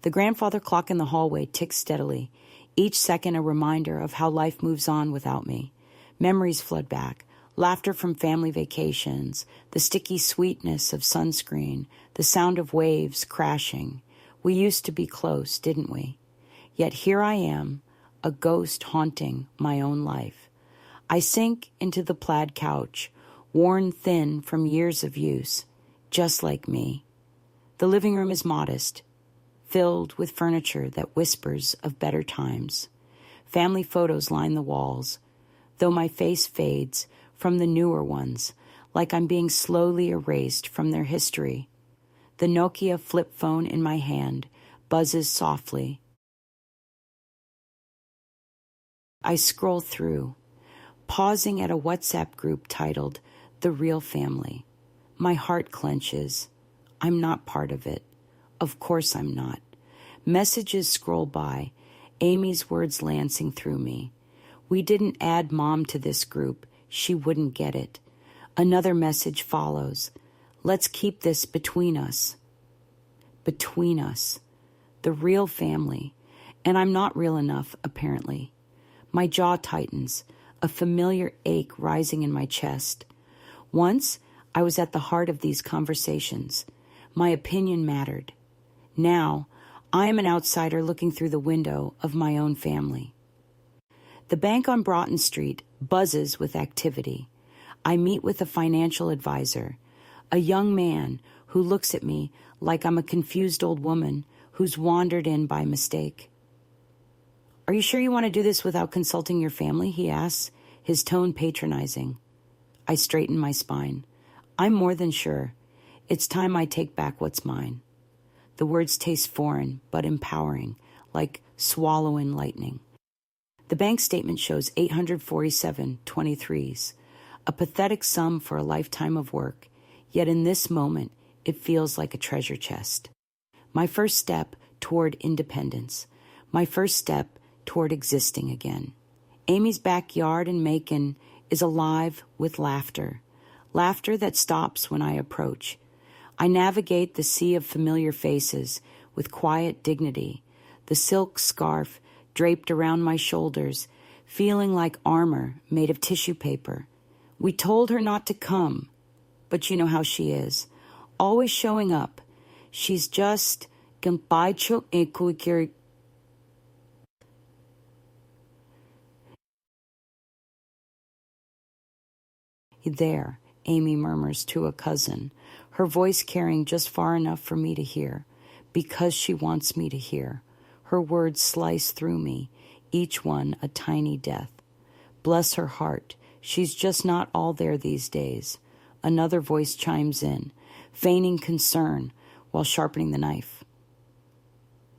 S1: The grandfather clock in the hallway ticks steadily, each second a reminder of how life moves on without me. Memories flood back, laughter from family vacations, the sticky sweetness of sunscreen, the sound of waves crashing. We used to be close, didn't we? Yet here I am, a ghost haunting my own life. I sink into the plaid couch, worn thin from years of use, just like me. The living room is modest, filled with furniture that whispers of better times. Family photos line the walls, though my face fades from the newer ones, like I'm being slowly erased from their history. The Nokia flip phone in my hand buzzes softly. I scroll through, pausing at a WhatsApp group titled The Real Family. My heart clenches. I'm not part of it. Of course I'm not. Messages scroll by, Amy's words lancing through me. We didn't add Mom to this group. She wouldn't get it. Another message follows. Let's keep this between us. Between us. The real family. And I'm not real enough, apparently. My jaw tightens, a familiar ache rising in my chest. Once, I was at the heart of these conversations. My opinion mattered. Now, I am an outsider looking through the window of my own family. The bank on Broughton Street buzzes with activity. I meet with a financial advisor, a young man who looks at me like I'm a confused old woman who's wandered in by mistake. Are you sure you want to do this without consulting your family? He asks, his tone patronizing. I straighten my spine. I'm more than sure. It's time I take back what's mine. The words taste foreign, but empowering, like swallowing lightning. The bank statement shows 847 23s, a pathetic sum for a lifetime of work, yet in this moment, it feels like a treasure chest. My first step toward independence. My first step toward existing again. Amy's backyard in Macon is alive with laughter. Laughter that stops when I approach. I navigate the sea of familiar faces with quiet dignity, the silk scarf draped around my shoulders, feeling like armor made of tissue paper. We told her not to come, but you know how she is, always showing up. She's just there, Amy murmurs to a cousin, her voice carrying just far enough for me to hear, because she wants me to hear. Her words slice through me, each one a tiny death. Bless her heart, she's just not all there these days. Another voice chimes in, feigning concern while sharpening the knife.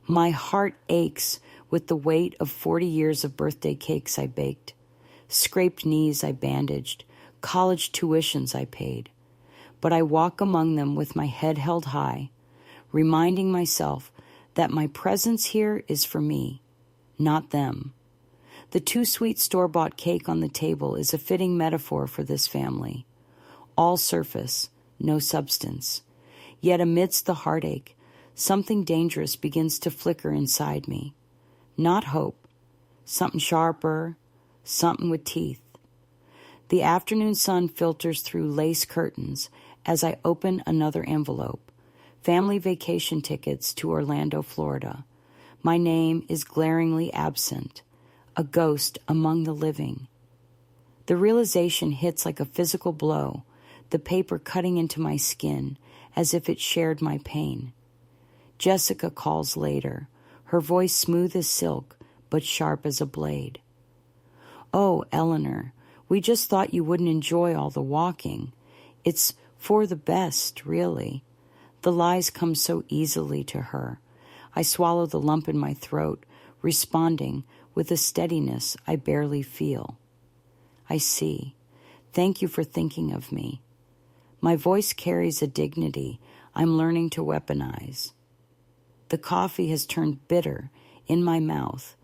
S1: My heart aches with the weight of 40 years of birthday cakes I baked, scraped knees I bandaged, college tuitions I paid. But I walk among them with my head held high, reminding myself that my presence here is for me, not them. The too sweet store-bought cake on the table is a fitting metaphor for this family. All surface, no substance. Yet amidst the heartache, something dangerous begins to flicker inside me. Not hope, something sharper, something with teeth. The afternoon sun filters through lace curtains as I open another envelope. Family vacation tickets to Orlando, Florida. My name is glaringly absent, a ghost among the living. The realization hits like a physical blow, the paper cutting into my skin as if it shared my pain. Jessica calls later, her voice smooth as silk but sharp as a blade. Oh, Eleanor, we just thought you wouldn't enjoy all the walking. It's for the best, really. The lies come so easily to her. I swallow the lump in my throat, responding with a steadiness I barely feel. I see. Thank you for thinking of me. My voice carries a dignity I'm learning to weaponize. The coffee has turned bitter in my mouth,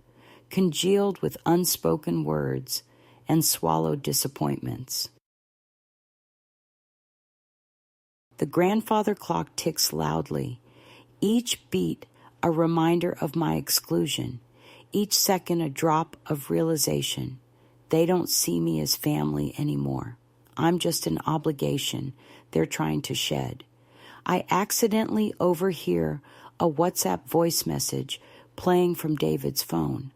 S1: congealed with unspoken words and swallowed disappointments. The grandfather clock ticks loudly, each beat a reminder of my exclusion, each second a drop of realization. They don't see me as family anymore. I'm just an obligation they're trying to shed. I accidentally overhear a WhatsApp voice message playing from David's phone.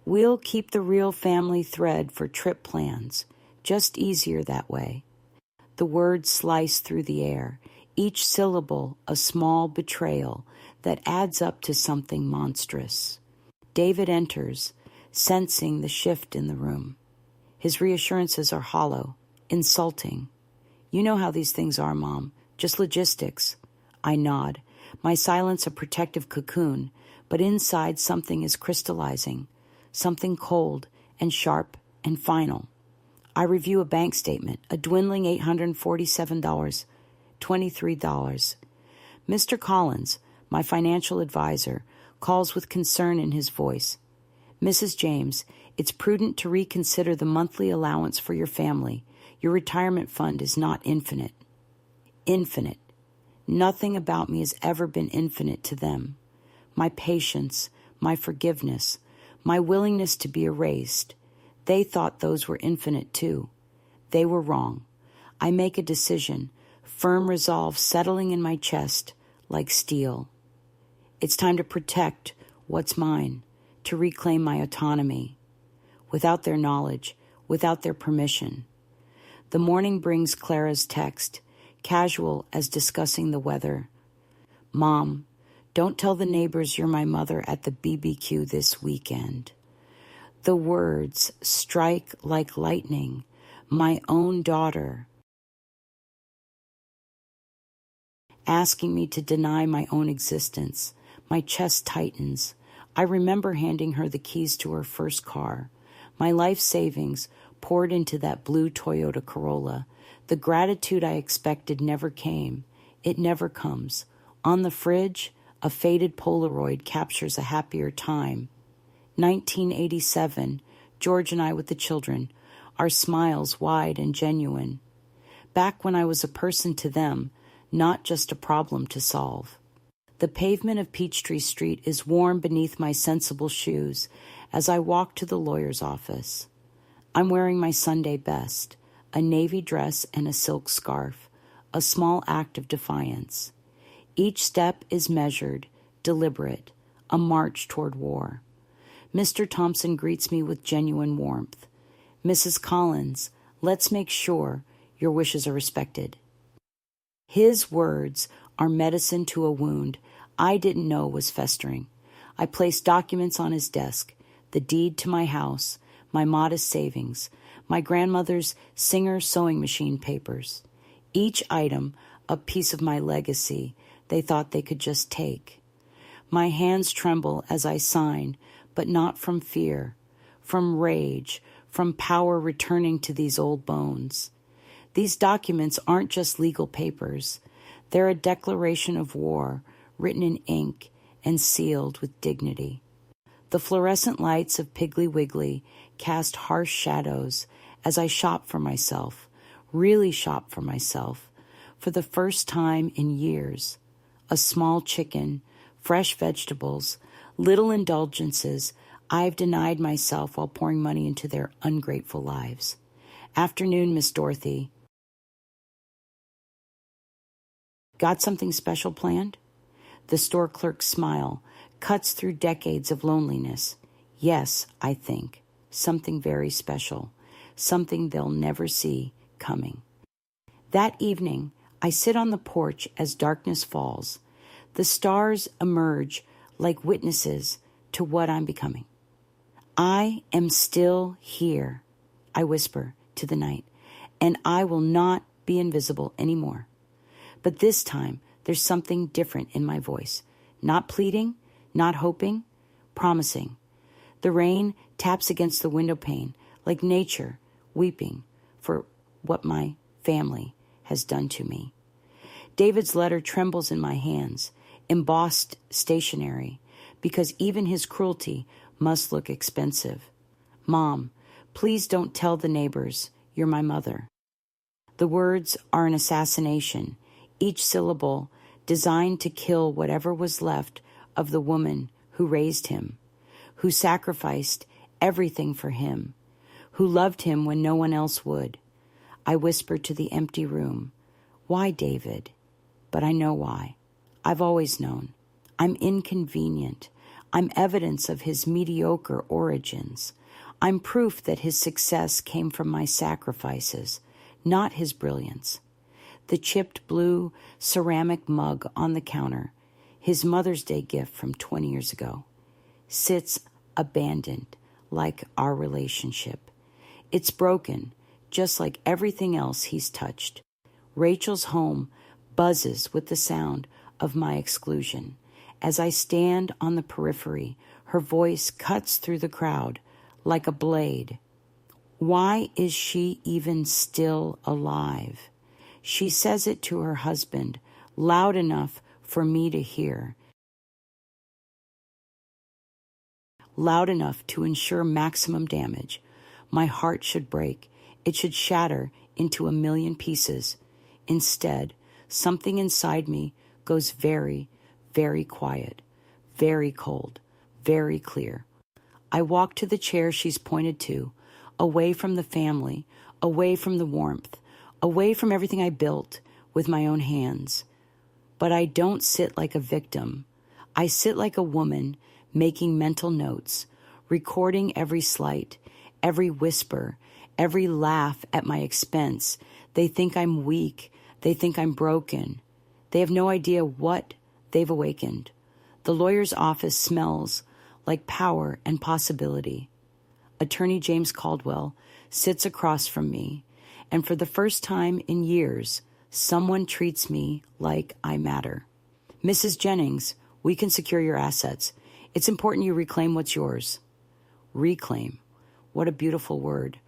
S1: We'll keep the real family thread for trip plans. Just easier that way. The words slice through the air, each syllable a small betrayal that adds up to something monstrous. David enters, sensing the shift in the room. His reassurances are hollow, insulting. You know how these things are, Mom. Just logistics. I nod, my silence a protective cocoon, but inside something is crystallizing, something cold and sharp and final. I review a bank statement, a dwindling $847, $23. Mr. Collins, my financial advisor, calls with concern in his voice. Mrs. James, it's prudent to reconsider the monthly allowance for your family. Your retirement fund is not infinite. Infinite. Nothing about me has ever been infinite to them. My patience, my forgiveness, my willingness to be erased, they thought those were infinite too. They were wrong. I make a decision, firm resolve settling in my chest like steel. It's time to protect what's mine, to reclaim my autonomy. Without their knowledge, without their permission. The morning brings Clara's text, casual as discussing the weather. Mom, don't tell the neighbors you're my mother at the BBQ this weekend. The words strike like lightning. My own daughter. Asking me to deny my own existence. My chest tightens. I remember handing her the keys to her first car. My life savings poured into that blue Toyota Corolla. The gratitude I expected never came. It never comes. On the fridge, a faded Polaroid captures a happier time. 1987, George and I with the children, our smiles wide and genuine. Back when I was a person to them, not just a problem to solve. The pavement of Peachtree Street is warm beneath my sensible shoes as I walk to the lawyer's office. I'm wearing my Sunday best, a navy dress and a silk scarf, a small act of defiance. Each step is measured, deliberate, a march toward war. Mr. Thompson greets me with genuine warmth. Mrs. Collins, let's make sure your wishes are respected. His words are medicine to a wound I didn't know was festering. I placed documents on his desk, the deed to my house, my modest savings, my grandmother's Singer sewing machine papers. Each item a piece of my legacy they thought they could just take. My hands tremble as I sign, but not from fear, from rage, from power returning to these old bones. These documents aren't just legal papers. They're a declaration of war, written in ink and sealed with dignity. The fluorescent lights of Piggly Wiggly cast harsh shadows as I shop for myself, really shop for myself, for the first time in years. A small chicken, fresh vegetables, little indulgences I've denied myself while pouring money into their ungrateful lives. Afternoon, Miss Dorothy. Got something special planned? The store clerk's smile cuts through decades of loneliness. Yes, I think. Something very special. Something they'll never see coming. That evening, I sit on the porch as darkness falls. The stars emerge like witnesses to what I'm becoming. I am still here, I whisper to the night, and I will not be invisible anymore. But this time, there's something different in my voice. Not pleading, not hoping, promising. The rain taps against the window pane like nature weeping for what my family has done to me. David's letter trembles in my hands, embossed stationery, because even his cruelty must look expensive. Mom, please don't tell the neighbors you're my mother. The words are an assassination, each syllable designed to kill whatever was left of the woman who raised him, who sacrificed everything for him, who loved him when no one else would. I whisper to the empty room, why, David? But I know why. I've always known. I'm inconvenient. I'm evidence of his mediocre origins. I'm proof that his success came from my sacrifices, not his brilliance. The chipped blue ceramic mug on the counter, his Mother's Day gift from 20 years ago, sits abandoned like our relationship. It's broken, just like everything else he's touched. Rachel's home buzzes with the sound of my exclusion. As I stand on the periphery, her voice cuts through the crowd like a blade. Why is she even still alive? She says it to her husband, loud enough for me to hear, loud enough to ensure maximum damage. My heart should break. It should shatter into a million pieces. Instead, something inside me goes very, very quiet, very cold, very clear. I walk to the chair she's pointed to, away from the family, away from the warmth, away from everything I built with my own hands. But I don't sit like a victim. I sit like a woman making mental notes, recording every slight, every whisper, every laugh at my expense. They think I'm weak. They think I'm broken. They have no idea what they've awakened. The lawyer's office smells like power and possibility. Attorney James Caldwell sits across from me, and for the first time in years, someone treats me like I matter. Mrs. Jennings, we can secure your assets. It's important you reclaim what's yours. Reclaim. What a beautiful word.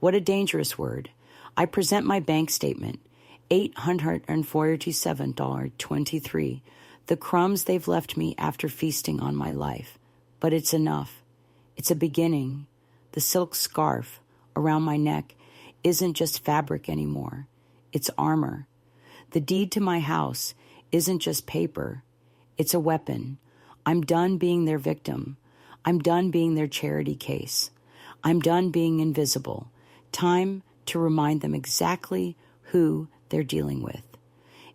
S1: What a dangerous word. I present my bank statement, $847.23, the crumbs they've left me after feasting on my life. But it's enough. It's a beginning. The silk scarf around my neck isn't just fabric anymore. It's armor. The deed to my house isn't just paper. It's a weapon. I'm done being their victim. I'm done being their charity case. I'm done being invisible. Time to remind them exactly who they're dealing with.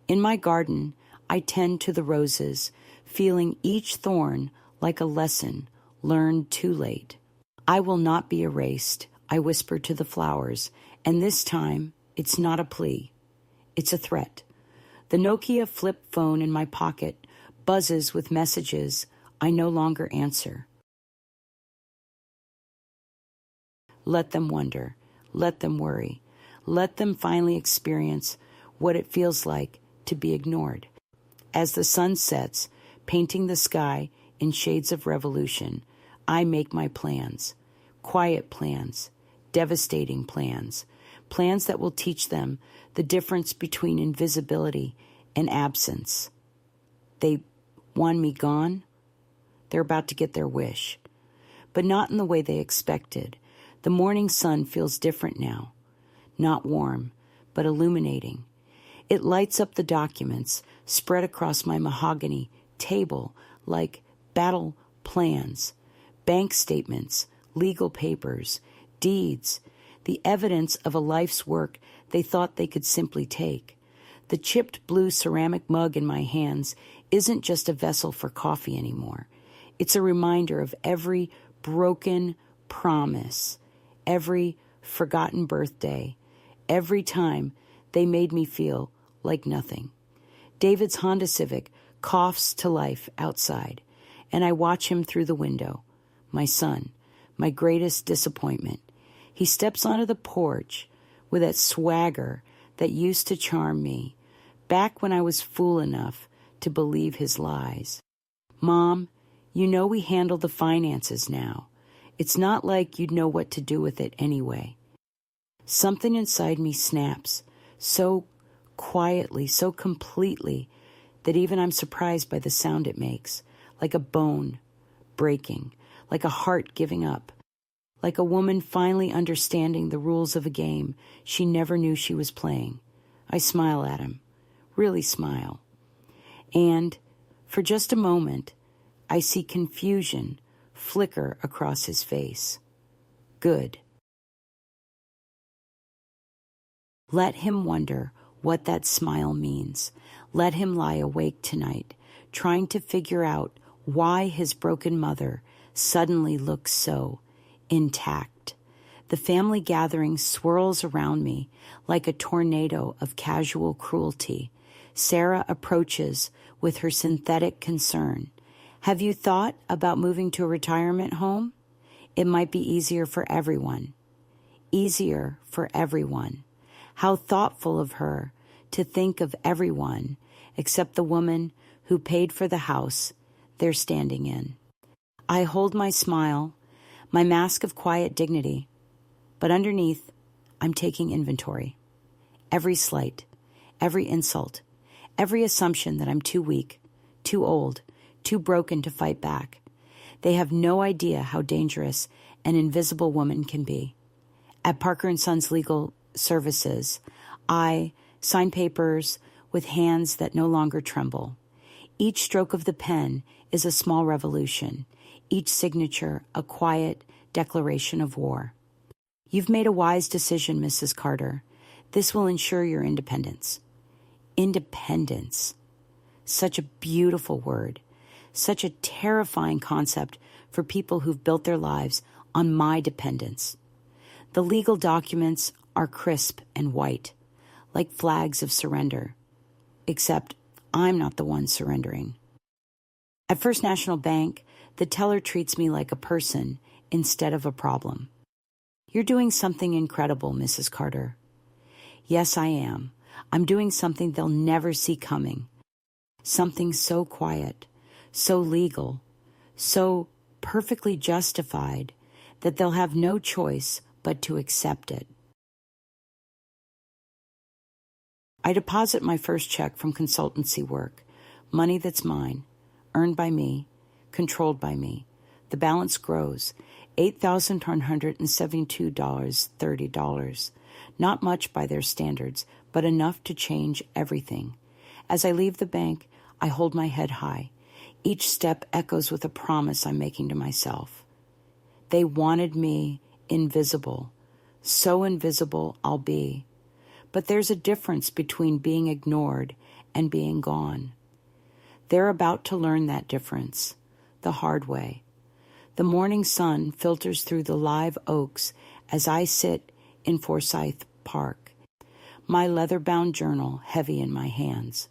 S1: In my garden, I tend to the roses, feeling each thorn like a lesson learned too late. I will not be erased, I whisper to the flowers, and this time it's not a plea. It's a threat. The Nokia flip phone in my pocket buzzes with messages I no longer answer. Let them wonder. Let them worry. Let them finally experience what it feels like to be ignored. As the sun sets, painting the sky in shades of revolution, I make my plans. Quiet plans, devastating plans, plans that will teach them the difference between invisibility and absence. They want me gone. They're about to get their wish, but not in the way they expected. The morning sun feels different now, not warm, but illuminating. It lights up the documents spread across my mahogany table like battle plans, bank statements, legal papers, deeds, the evidence of a life's work they thought they could simply take. The chipped blue ceramic mug in my hands isn't just a vessel for coffee anymore. It's a reminder of every broken promise, every forgotten birthday, every time they made me feel like nothing. David's Honda Civic coughs to life outside, and I watch him through the window. My son, my greatest disappointment. He steps onto the porch with that swagger that used to charm me, back when I was fool enough to believe his lies. Mom, you know we handle the finances now. It's not like you'd know what to do with it anyway. Something inside me snaps, so quietly, so completely, that even I'm surprised by the sound it makes, like a bone breaking, like a heart giving up, like a woman finally understanding the rules of a game she never knew she was playing. I smile at him, really smile. And, for just a moment, I see confusion flicker across his face. Good. Let him wonder what that smile means. Let him lie awake tonight, trying to figure out why his broken mother suddenly looks so intact. The family gathering swirls around me like a tornado of casual cruelty. Sarah approaches with her synthetic concern. Have you thought about moving to a retirement home? It might be easier for everyone. Easier for everyone. How thoughtful of her to think of everyone except the woman who paid for the house they're standing in. I hold my smile, my mask of quiet dignity, but underneath, I'm taking inventory. Every slight, every insult, every assumption that I'm too weak, too old, too broken to fight back. They have no idea how dangerous an invisible woman can be. At Parker & Sons Legal Services, I sign papers with hands that no longer tremble. Each stroke of the pen is a small revolution, each signature a quiet declaration of war. You've made a wise decision, Mrs. Carter. This will ensure your independence. Independence. Such a beautiful word. Such a terrifying concept for people who've built their lives on my dependence. The legal documents are crisp and white, like flags of surrender. Except I'm not the one surrendering. At First National Bank, the teller treats me like a person instead of a problem. You're doing something incredible, Mrs. Carter. Yes, I am. I'm doing something they'll never see coming. Something so quiet, so legal, so perfectly justified that they'll have no choice but to accept it. I deposit my first check from consultancy work, money that's mine, earned by me, controlled by me. The balance grows, $8,172.30. Not much by their standards, but enough to change everything. As I leave the bank, I hold my head high. Each step echoes with a promise I'm making to myself. They wanted me invisible. So invisible I'll be. But there's a difference between being ignored and being gone. They're about to learn that difference, the hard way. The morning sun filters through the live oaks as I sit in Forsyth Park, my leather-bound journal heavy in my hands.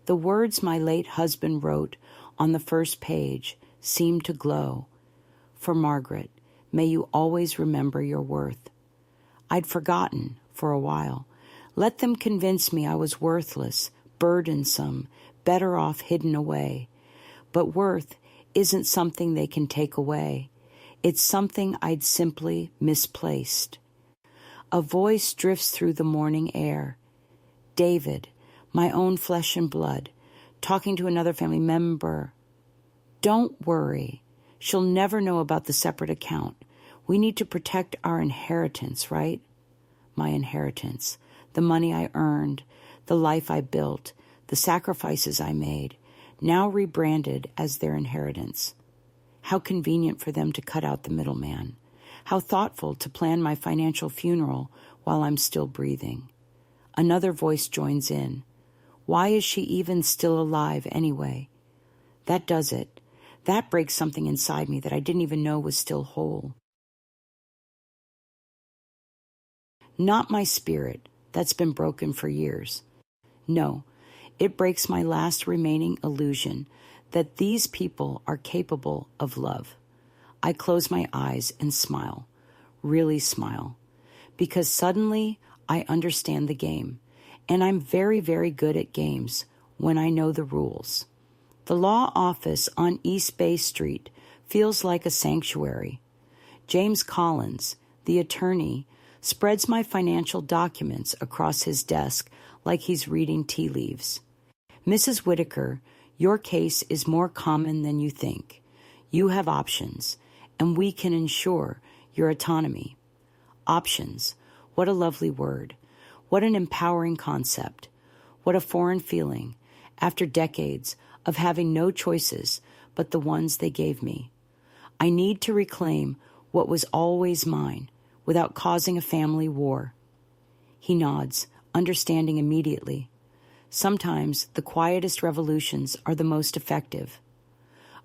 S1: The words my late husband wrote on the first page seem to glow. For Margaret, may you always remember your worth. I'd forgotten for a while. Let them convince me I was worthless, burdensome, better off hidden away. But worth isn't something they can take away. It's something I'd simply misplaced. A voice drifts through the morning air. David, my own flesh and blood, talking to another family member. Don't worry. She'll never know about the separate account. We need to protect our inheritance, right? My inheritance. The money I earned, the life I built, the sacrifices I made, now rebranded as their inheritance. How convenient for them to cut out the middleman. How thoughtful to plan my financial funeral while I'm still breathing. Another voice joins in. Why is she even still alive anyway? That does it. That breaks something inside me that I didn't even know was still whole. Not my spirit, that's been broken for years. No, it breaks my last remaining illusion that these people are capable of love. I close my eyes and smile, really smile, because suddenly I understand the game, and I'm very, very good at games when I know the rules. The law office on East Bay Street feels like a sanctuary. James Collins, the attorney, spreads my financial documents across his desk like he's reading tea leaves. Mrs. Whitaker, your case is more common than you think. You have options, and we can ensure your autonomy. Options. What a lovely word. What an empowering concept. What a foreign feeling after decades of having no choices but the ones they gave me. I need to reclaim what was always mine without causing a family war. He nods, understanding immediately. Sometimes the quietest revolutions are the most effective.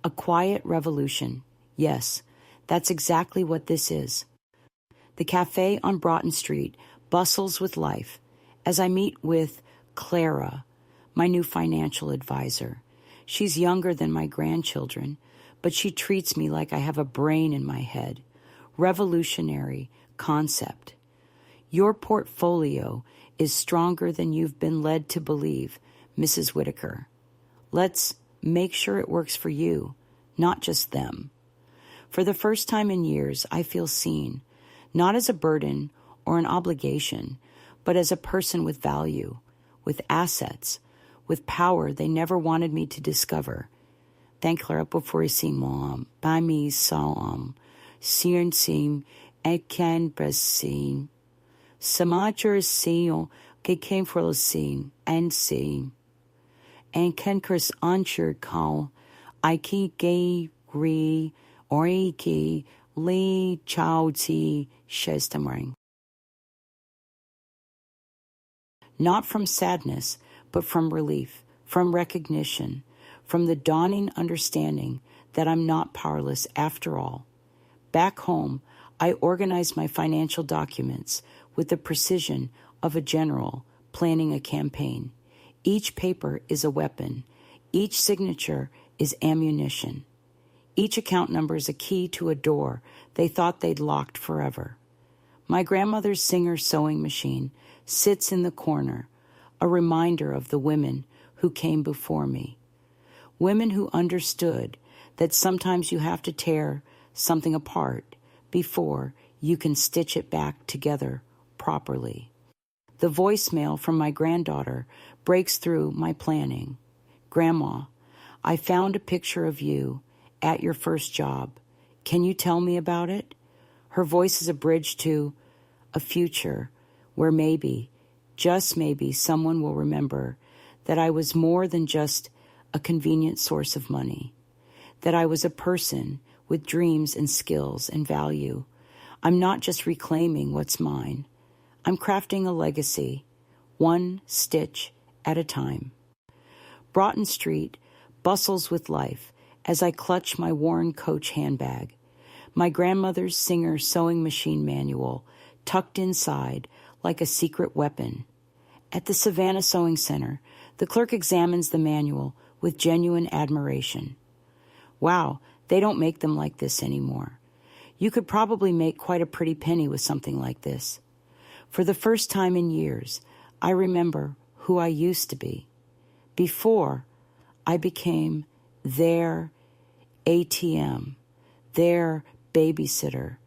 S1: A quiet revolution. Yes, that's exactly what this is. The cafe on Broughton Street bustles with life as I meet with Clara, my new financial advisor. She's younger than my grandchildren, but she treats me like I have a brain in my head. Revolutionary concept. Your portfolio is stronger than you've been led to believe, Mrs. Whitaker. Let's make sure it works for you, not just them. For the first time in years, I feel seen, not as a burden or an obligation, but as a person with value, with assets, with power they never wanted me to discover. Thank Clara before I see mom, by me saw Sien sim, et can presim. Samacher sion, que came for the scene, and sim. And can curse answer call, I ki gay re, or ki li chow ti shestamring. Not from sadness, but from relief, from recognition, from the dawning understanding that I'm not powerless after all. Back home, I organize my financial documents with the precision of a general planning a campaign. Each paper is a weapon. Each signature is ammunition. Each account number is a key to a door they thought they'd locked forever. My grandmother's Singer sewing machine sits in the corner, a reminder of the women who came before me. Women who understood that sometimes you have to tear something apart before you can stitch it back together properly. The voicemail from my granddaughter breaks through my planning. Grandma, I found a picture of you at your first job. Can you tell me about it? Her voice is a bridge to a future where maybe, just maybe, someone will remember that I was more than just a convenient source of money, that I was a person with dreams and skills and value. I'm not just reclaiming what's mine. I'm crafting a legacy, one stitch at a time. Broughton Street bustles with life as I clutch my worn Coach handbag, my grandmother's Singer sewing machine manual tucked inside like a secret weapon. At the Savannah Sewing Center, the clerk examines the manual with genuine admiration. Wow, they don't make them like this anymore. You could probably make quite a pretty penny with something like this. For the first time in years, I remember who I used to be. Before, I became their ATM, their babysitter,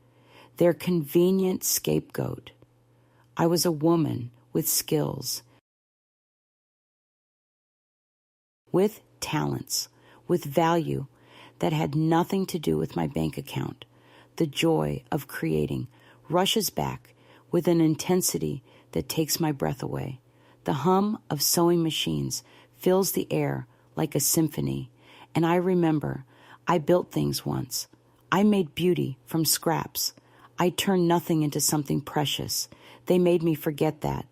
S1: their convenient scapegoat. I was a woman with skills, with talents, with value that had nothing to do with my bank account. The joy of creating rushes back with an intensity that takes my breath away. The hum of sewing machines fills the air like a symphony, and I remember I built things once. I made beauty from scraps. I turned nothing into something precious. They made me forget that,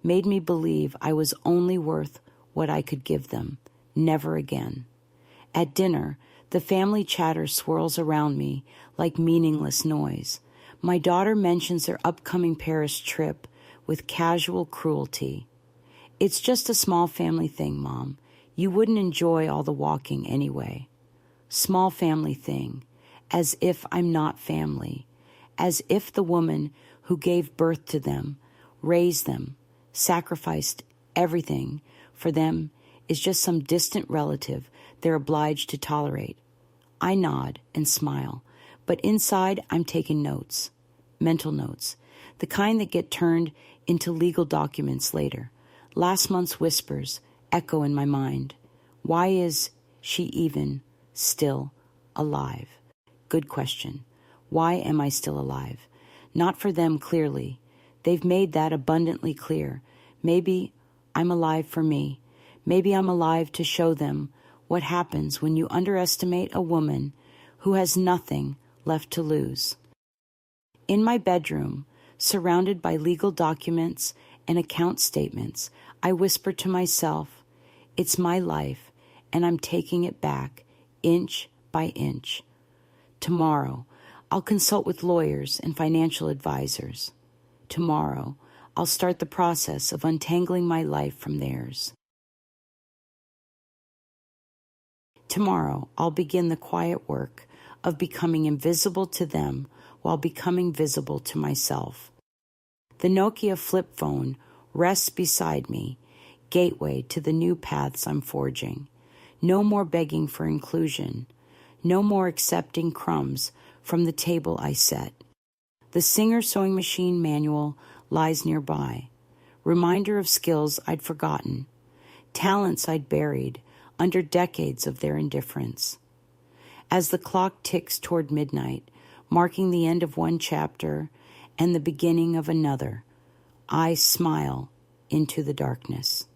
S1: made me believe I was only worth what I could give them. Never again. At dinner, the family chatter swirls around me like meaningless noise. My daughter mentions their upcoming Paris trip with casual cruelty. It's just a small family thing, Mom. You wouldn't enjoy all the walking anyway. Small family thing, as if I'm not family, as if the woman who gave birth to them, raised them, sacrificed everything for them is just some distant relative they're obliged to tolerate. I nod and smile, but inside I'm taking notes, mental notes, the kind that get turned into legal documents later. Last month's whispers echo in my mind. Why is she even still alive? Good question. Why am I still alive? Not for them, clearly. They've made that abundantly clear. Maybe I'm alive for me. Maybe I'm alive to show them what happens when you underestimate a woman who has nothing left to lose. In my bedroom, surrounded by legal documents and account statements, I whisper to myself, it's my life, and I'm taking it back, inch by inch. Tomorrow, I'll consult with lawyers and financial advisors. Tomorrow, I'll start the process of untangling my life from theirs. Tomorrow, I'll begin the quiet work of becoming invisible to them while becoming visible to myself. The Nokia flip phone rests beside me, gateway to the new paths I'm forging. No more begging for inclusion. No more accepting crumbs from the table I set. The Singer sewing machine manual lies nearby. Reminder of skills I'd forgotten. Talents I'd buried under decades of their indifference. As the clock ticks toward midnight, marking the end of one chapter and the beginning of another, I smile into the darkness.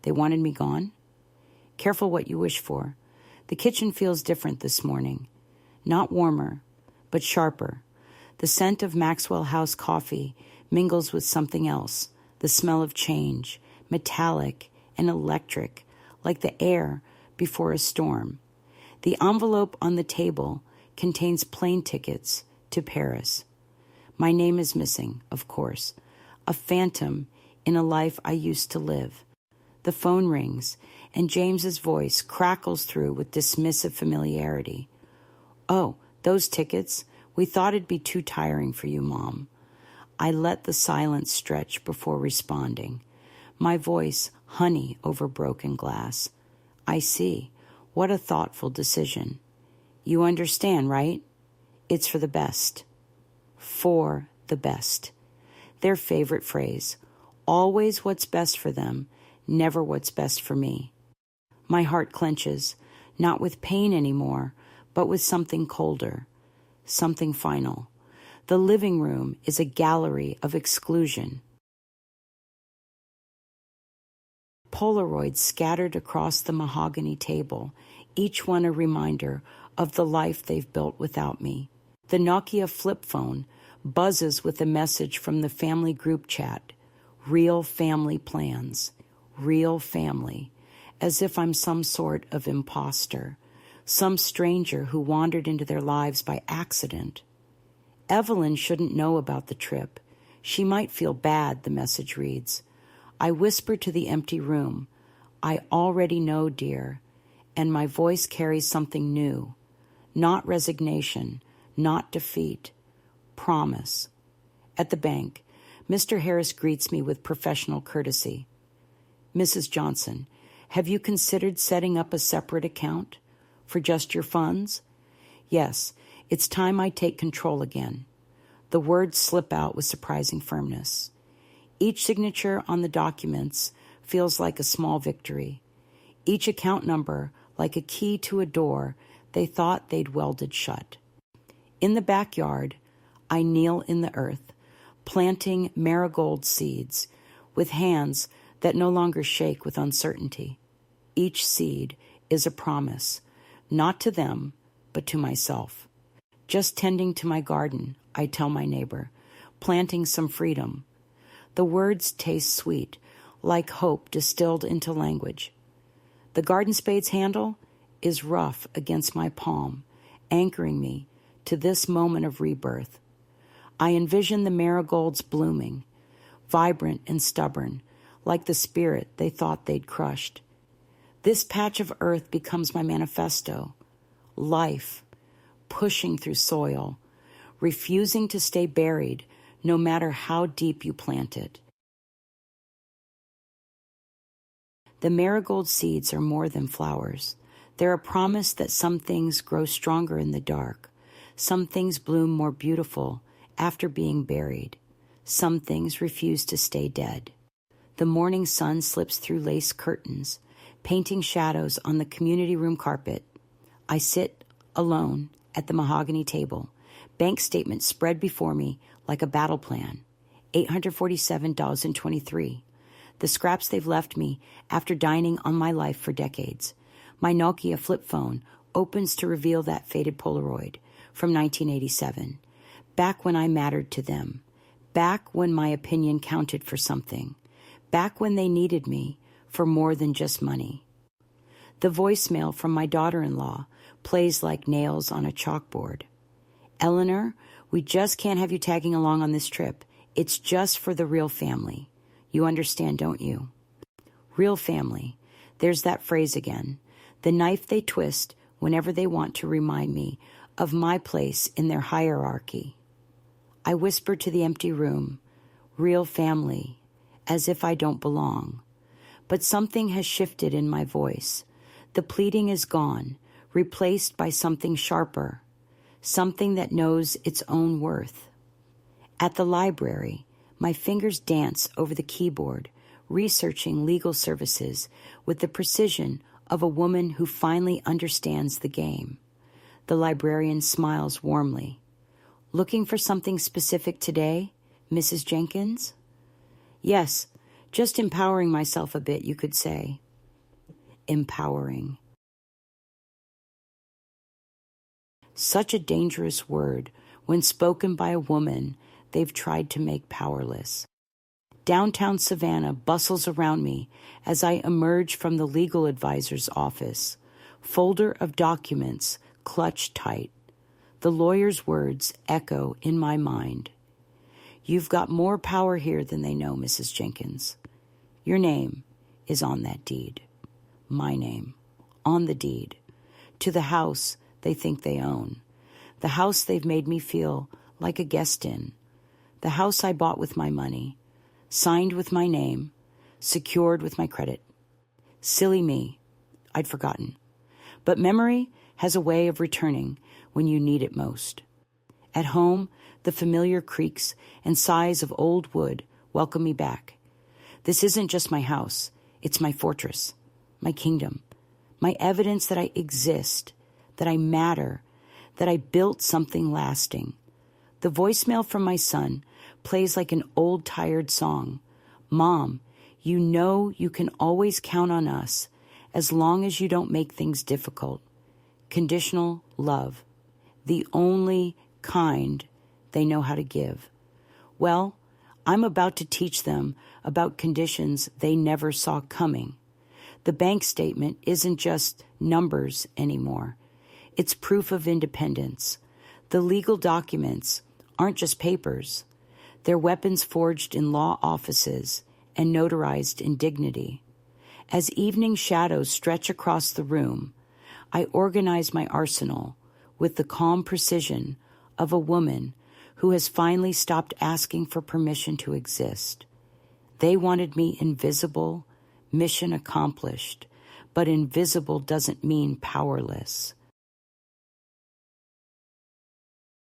S1: They wanted me gone? Careful what you wish for. The kitchen feels different this morning. Not warmer, but sharper. The scent of Maxwell House coffee mingles with something else, the smell of change, metallic and electric, like the air before a storm. The envelope on the table contains plane tickets to Paris. My name is missing, of course, a phantom in a life I used to live. The phone rings, and James's voice crackles through with dismissive familiarity. "Oh, those tickets? We thought it'd be too tiring for you, Mom." I let the silence stretch before responding. My voice honey over broken glass. "I see. What a thoughtful decision. You understand, right? It's for the best." For the best. Their favorite phrase. Always what's best for them, never what's best for me. My heart clenches, not with pain anymore, but with something colder, something final. The living room is a gallery of exclusion. Polaroids scattered across the mahogany table, each one a reminder of the life they've built without me. The Nokia flip phone buzzes with a message from the family group chat. Real family plans. Real family. As if I'm some sort of imposter. Some stranger who wandered into their lives by accident. Evelyn shouldn't know about the trip. She might feel bad, the message reads. I whisper to the empty room. I already know, dear. And my voice carries something new. Not resignation, not defeat. Promise. At the bank, Mr. Harris greets me with professional courtesy. Mrs. Johnson, have you considered setting up a separate account for just your funds? Yes, it's time I take control again. The words slip out with surprising firmness. Each signature on the documents feels like a small victory. Each account number like a key to a door they thought they'd welded shut. In the backyard, I kneel in the earth, planting marigold seeds with hands that no longer shake with uncertainty. Each seed is a promise, not to them, but to myself. Just tending to my garden, I tell my neighbor, planting some freedom. The words taste sweet, like hope distilled into language. The garden spade's handle is rough against my palm, anchoring me to this moment of rebirth. I envision the marigolds blooming, vibrant and stubborn, like the spirit they thought they'd crushed. This patch of earth becomes my manifesto. Life, pushing through soil, refusing to stay buried no matter how deep you plant it. The marigold seeds are more than flowers. They're a promise that some things grow stronger in the dark. Some things bloom more beautiful after being buried. Some things refuse to stay dead. The morning sun slips through lace curtains, painting shadows on the community room carpet. I sit alone at the mahogany table, bank statements spread before me like a battle plan. $847.23. The scraps they've left me after dining on my life for decades. My Nokia flip phone opens to reveal that faded Polaroid from 1987. Back when I mattered to them. Back when my opinion counted for something. Back when they needed me for more than just money. The voicemail from my daughter-in-law plays like nails on a chalkboard. Eleanor, we just can't have you tagging along on this trip. It's just for the real family. You understand, don't you? Real family. There's that phrase again. The knife they twist whenever they want to remind me of my place in their hierarchy. I whisper to the empty room, real family, as if I don't belong. But something has shifted in my voice. The pleading is gone, replaced by something sharper, something that knows its own worth. At the library, my fingers dance over the keyboard, researching legal services with the precision of a woman who finally understands the game. The librarian smiles warmly. Looking for something specific today, Mrs. Jenkins? Yes, just empowering myself a bit, you could say. Empowering. Such a dangerous word when spoken by a woman they've tried to make powerless. Downtown Savannah bustles around me as I emerge from the legal advisor's office, folder of documents clutched tight. The lawyer's words echo in my mind. You've got more power here than they know, Mrs. Jenkins. Your name is on that deed. My name, on the deed, to the house they think they own, the house they've made me feel like a guest in, the house I bought with my money, signed with my name, secured with my credit. Silly me, I'd forgotten. But memory has a way of returning when you need it most. At home, the familiar creaks and sighs of old wood welcome me back. This isn't just my house, it's my fortress, my kingdom, my evidence that I exist, that I matter, that I built something lasting. The voicemail from my son plays like an old tired song. Mom, you know you can always count on us as long as you don't make things difficult. Conditional love, the only kind they know how to give. Well, I'm about to teach them about conditions they never saw coming. The bank statement isn't just numbers anymore. It's proof of independence. The legal documents aren't just papers. They're weapons forged in law offices and notarized in dignity. As evening shadows stretch across the room, I organize my arsenal with the calm precision of a woman who has finally stopped asking for permission to exist. They wanted me invisible, mission accomplished, but invisible doesn't mean powerless.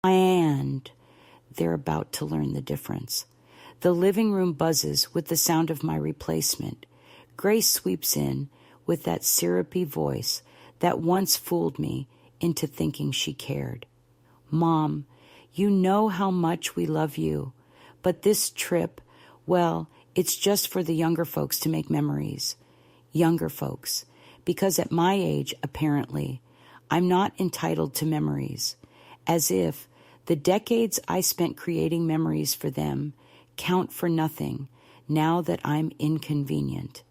S1: And they're about to learn the difference. The living room buzzes with the sound of my replacement. Grace sweeps in with that syrupy voice that once fooled me into thinking she cared. Mom, you know how much we love you, but this trip, well, it's just for the younger folks to make memories. Younger folks, because at my age, apparently, I'm not entitled to memories, as if the decades I spent creating memories for them count for nothing now that I'm inconvenient.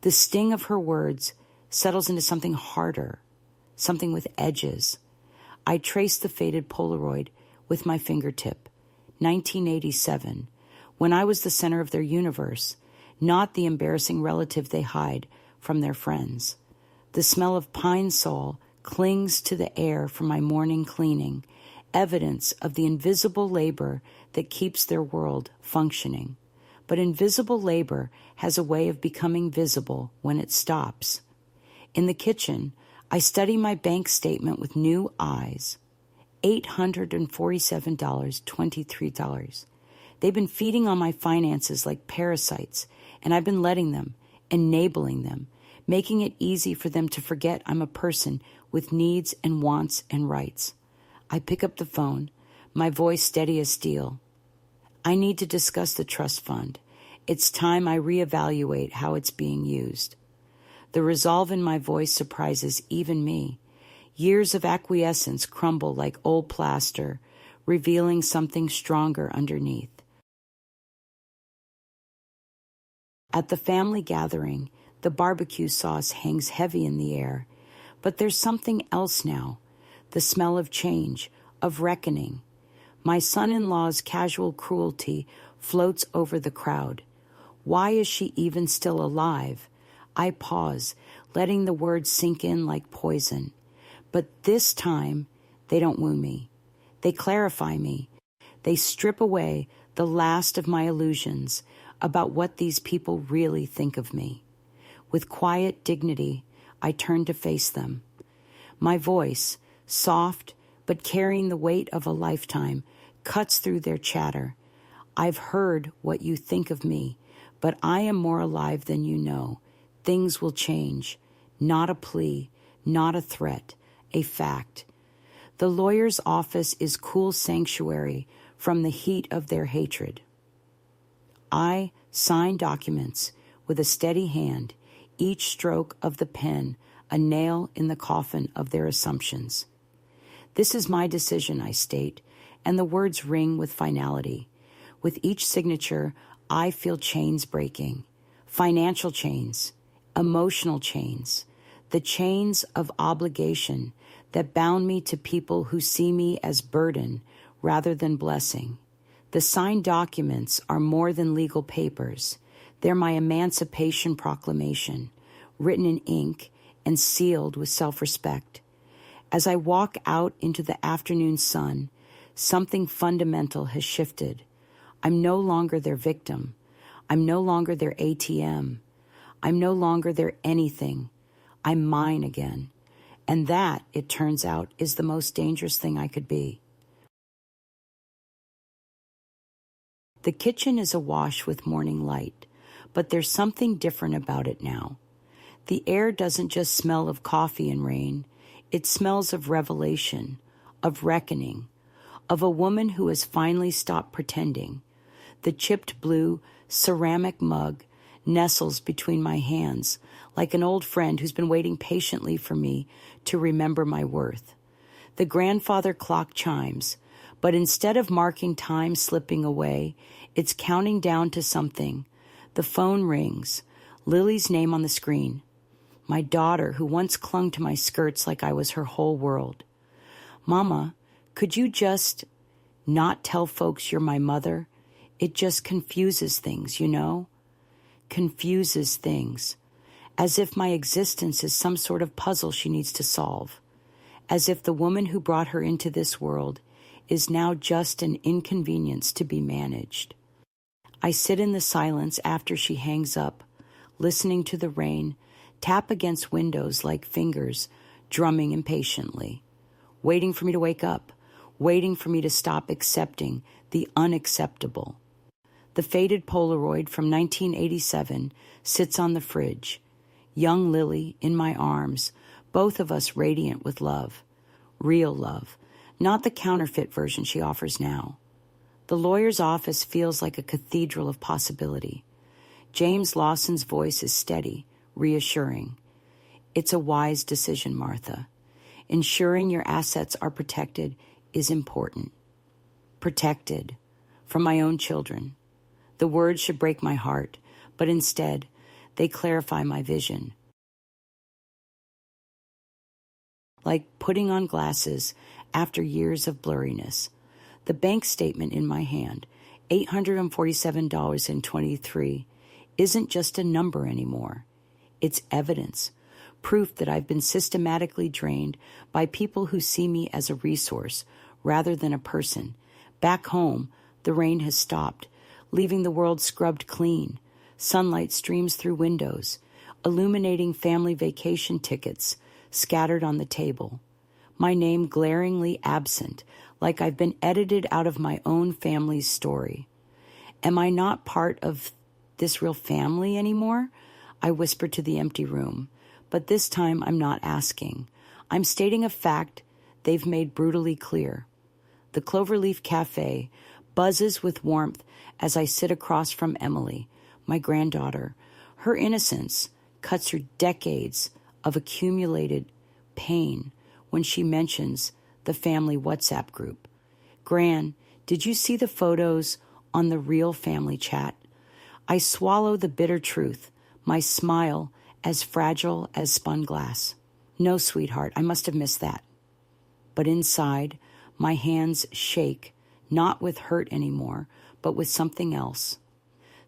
S1: The sting of her words settles into something harder, something with edges. I trace the faded Polaroid with my fingertip. 1987, when I was the center of their universe, not the embarrassing relative they hide from their friends. The smell of pine sol clings to the air from my morning cleaning, evidence of the invisible labor that keeps their world functioning. But invisible labor has a way of becoming visible when it stops. In the kitchen, I study my bank statement with new eyes. $847.23. They've been feeding on my finances like parasites, and I've been letting them, enabling them, making it easy for them to forget I'm a person with needs and wants and rights. I pick up the phone, my voice steady as steel. I need to discuss the trust fund. It's time I reevaluate how it's being used. The resolve in my voice surprises even me. Years of acquiescence crumble like old plaster, revealing something stronger underneath. At the family gathering, the barbecue sauce hangs heavy in the air, but there's something else now, the smell of change, of reckoning. My son-in-law's casual cruelty floats over the crowd. Why is she even still alive? I pause, letting the words sink in like poison. But this time, they don't wound me. They clarify me. They strip away the last of my illusions about what these people really think of me. With quiet dignity, I turn to face them. My voice, soft but carrying the weight of a lifetime, cuts through their chatter. I've heard what you think of me, but I am more alive than you know. Things will change. Not a plea, not a threat, a fact. The lawyer's office is cool sanctuary from the heat of their hatred. I sign documents with a steady hand, each stroke of the pen a nail in the coffin of their assumptions. This is my decision, I state, and the words ring with finality. With each signature, I feel chains breaking. Financial chains, emotional chains, the chains of obligation that bound me to people who see me as burden rather than blessing. The signed documents are more than legal papers. They're my emancipation proclamation, written in ink and sealed with self-respect. As I walk out into the afternoon sun, something fundamental has shifted. I'm no longer their victim. I'm no longer their ATM. I'm no longer their anything. I'm mine again. And that, it turns out, is the most dangerous thing I could be. The kitchen is awash with morning light, but there's something different about it now. The air doesn't just smell of coffee and rain. It smells of revelation, of reckoning, of a woman who has finally stopped pretending. The chipped blue ceramic mug nestles between my hands like an old friend who's been waiting patiently for me to remember my worth. The grandfather clock chimes, but instead of marking time slipping away, it's counting down to something. The phone rings, Lily's name on the screen. My daughter, who once clung to my skirts like I was her whole world. Mama, could you just not tell folks you're my mother? It just confuses things, you know? Confuses things. As if my existence is some sort of puzzle she needs to solve. As if the woman who brought her into this world is now just an inconvenience to be managed. I sit in the silence after she hangs up, listening to the rain tap against windows like fingers drumming impatiently, waiting for me to wake up, waiting for me to stop accepting the unacceptable. The faded Polaroid from 1987 sits on the fridge. Young Lily in my arms, both of us radiant with love. Real love, not the counterfeit version she offers now. The lawyer's office feels like a cathedral of possibility. James Lawson's voice is steady, reassuring. It's a wise decision, Martha. Ensuring your assets are protected is important. Protected from my own children. The words should break my heart, but instead, they clarify my vision. Like putting on glasses after years of blurriness. The bank statement in my hand, $847.23, isn't just a number anymore. It's evidence, proof that I've been systematically drained by people who see me as a resource rather than a person. Back home, the rain has stopped, leaving the world scrubbed clean. Sunlight streams through windows, illuminating family vacation tickets scattered on the table. My name glaringly absent, like I've been edited out of my own family's story. Am I not part of this real family anymore? I whisper to the empty room, but this time I'm not asking. I'm stating a fact they've made brutally clear. The Cloverleaf Cafe buzzes with warmth as I sit across from Emily, my granddaughter. Her innocence cuts through decades of accumulated pain when she mentions the family WhatsApp group. Gran, did you see the photos on the real family chat? I swallow the bitter truth, my smile as fragile as spun glass. No, sweetheart, I must have missed that. But inside, my hands shake, not with hurt anymore, but with something else.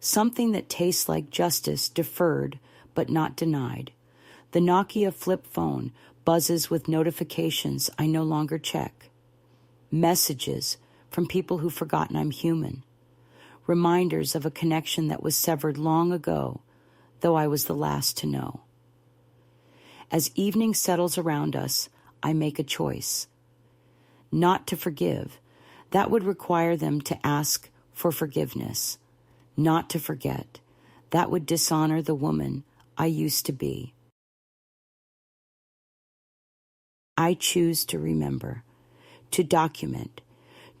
S1: Something that tastes like justice deferred, but not denied. The Nokia flip phone buzzes with notifications I no longer check. Messages from people who've forgotten I'm human. Reminders of a connection that was severed long ago, though I was the last to know. As evening settles around us, I make a choice. Not to forgive. That would require them to ask for forgiveness. Not to forget. That would dishonor the woman I used to be. I choose to remember, to document,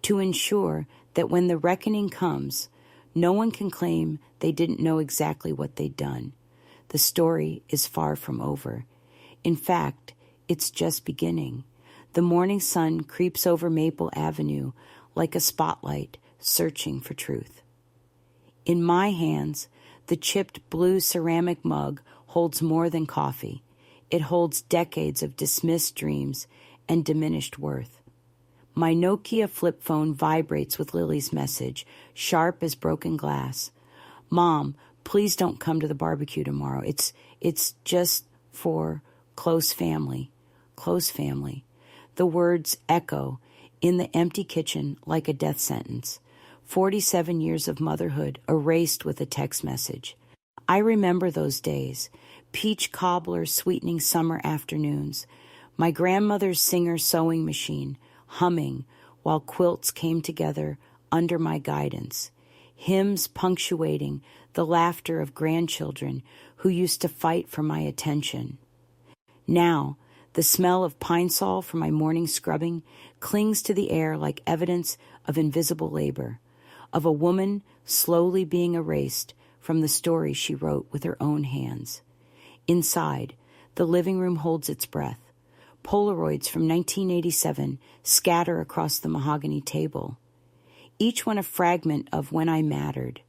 S1: to ensure that when the reckoning comes, no one can claim they didn't know exactly what they'd done. The story is far from over. In fact, it's just beginning. The morning sun creeps over Maple Avenue like a spotlight searching for truth. In my hands, the chipped blue ceramic mug holds more than coffee. It holds decades of dismissed dreams and diminished worth. My Nokia flip phone vibrates with Lily's message, sharp as broken glass. Mom, please don't come to the barbecue tomorrow. It's just for close family. Close family. The words echo in the empty kitchen like a death sentence. 47 years of motherhood erased with a text message. I remember those days. Peach cobbler sweetening summer afternoons. My grandmother's Singer sewing machine humming while quilts came together under my guidance. Hymns punctuating the laughter of grandchildren who used to fight for my attention. Now, the smell of Pine Sol from my morning scrubbing clings to the air like evidence of invisible labor, of a woman slowly being erased from the story she wrote with her own hands. Inside, the living room holds its breath. Polaroids from 1987 scatter across the mahogany table, each one a fragment of when I mattered,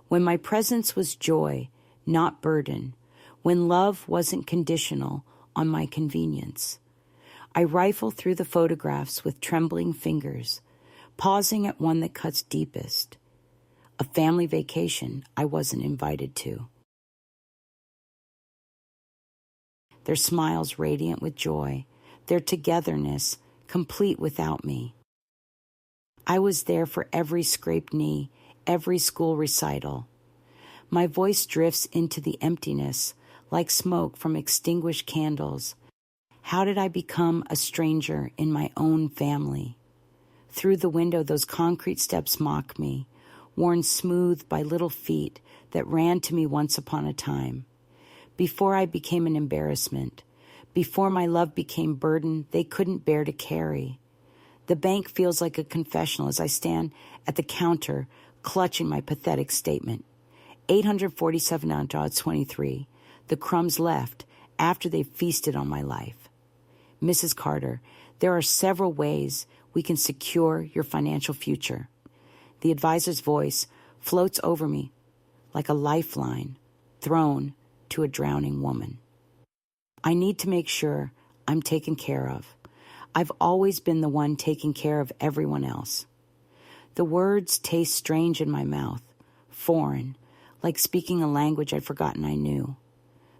S1: when my presence was joy, not burden, when love wasn't conditional on my convenience. I rifle through the photographs with trembling fingers, pausing at one that cuts deepest, a family vacation I wasn't invited to. Their smiles radiant with joy, their togetherness complete without me. I was there for every scraped knee, every school recital. My voice drifts into the emptiness like smoke from extinguished candles. How did I become a stranger in my own family? Through the window, those concrete steps mock me, worn smooth by little feet that ran to me once upon a time. Before I became an embarrassment, before my love became burden they couldn't bear to carry. The bank feels like a confessional as I stand at the counter, clutching my pathetic statement. $847.23. The crumbs left after they feasted on my life. Mrs. Carter, there are several ways we can secure your financial future. The advisor's voice floats over me like a lifeline thrown to a drowning woman. I need to make sure I'm taken care of. I've always been the one taking care of everyone else. The words taste strange in my mouth, foreign, like speaking a language I'd forgotten I knew.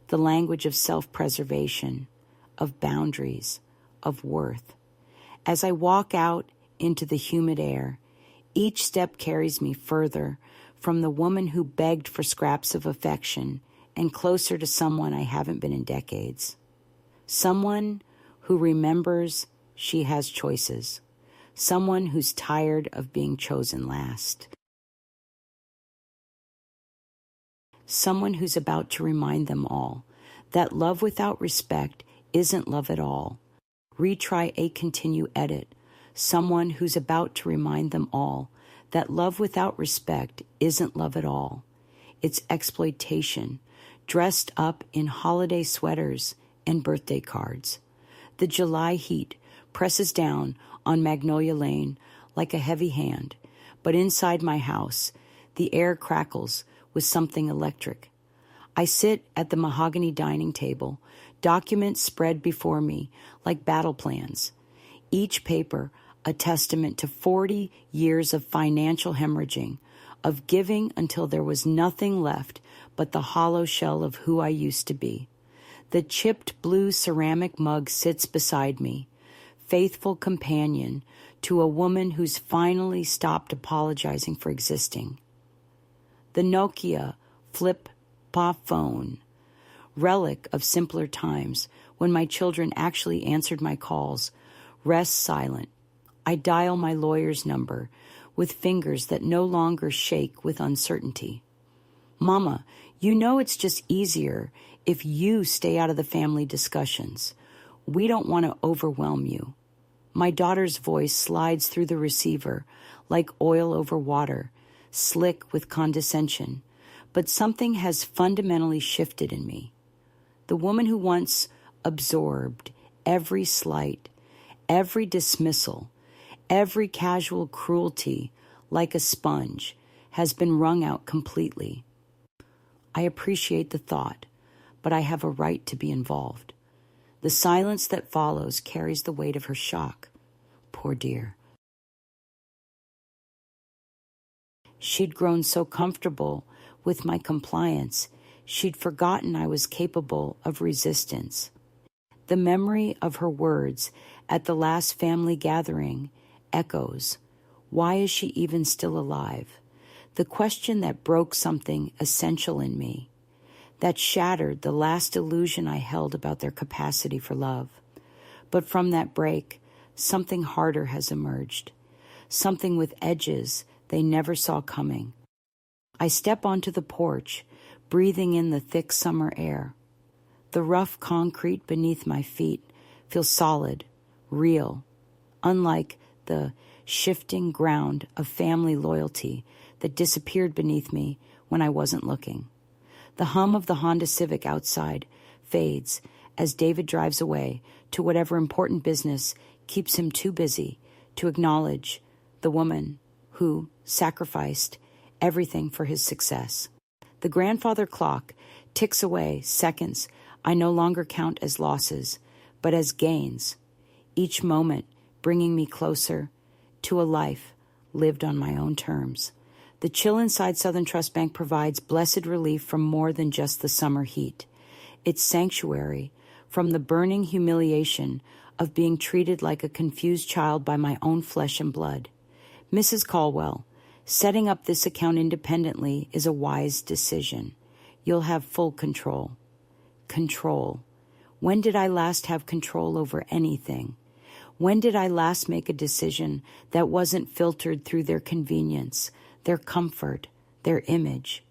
S1: The language of self-preservation, of boundaries, of worth. As I walk out into the humid air, each step carries me further from the woman who begged for scraps of affection and closer to someone I haven't been in decades. Someone who remembers she has choices. Someone who's tired of being chosen last. Someone who's about to remind them all that love without respect isn't love at all. Retry a continue edit. Someone who's about to remind them all that love without respect isn't love at all. It's exploitation, dressed up in holiday sweaters and birthday cards. The July heat presses down on Magnolia Lane like a heavy hand, but inside my house, the air crackles with something electric. I sit at the mahogany dining table, documents spread before me like battle plans. each paper a testament to 40 years of financial hemorrhaging, of giving until there was nothing left but the hollow shell of who I used to be. The chipped blue ceramic mug sits beside me, faithful companion to a woman who's finally stopped apologizing for existing. The Nokia flip-pop phone, relic of simpler times when my children actually answered my calls, rests silent. I dial my lawyer's number with fingers that no longer shake with uncertainty. Mama, you know it's just easier if you stay out of the family discussions. We don't want to overwhelm you. My daughter's voice slides through the receiver like oil over water, slick with condescension. But something has fundamentally shifted in me. The woman who once absorbed every slight, every dismissal, every casual cruelty like a sponge has been wrung out completely. I appreciate the thought, but I have a right to be involved. The silence that follows carries the weight of her shock. Poor dear. She'd grown so comfortable with my compliance, she'd forgotten I was capable of resistance. The memory of her words at the last family gathering echoes. Why is she even still alive? The question that broke something essential in me, that shattered the last illusion I held about their capacity for love. But from that break, something harder has emerged, something with edges they never saw coming. I step onto the porch, breathing in the thick summer air. The rough concrete beneath my feet feels solid, real, unlike the shifting ground of family loyalty that disappeared beneath me when I wasn't looking. The hum of the Honda Civic outside fades as David drives away to whatever important business keeps him too busy to acknowledge the woman who sacrificed everything for his success. The grandfather clock ticks away seconds I no longer count as losses, but as gains, each moment bringing me closer to a life lived on my own terms. The chill inside Southern Trust Bank provides blessed relief from more than just the summer heat. It's sanctuary from the burning humiliation of being treated like a confused child by my own flesh and blood. Mrs. Caldwell, setting up this account independently is a wise decision. You'll have full control. Control. When did I last have control over anything? When did I last make a decision that wasn't filtered through their convenience, their comfort, their image?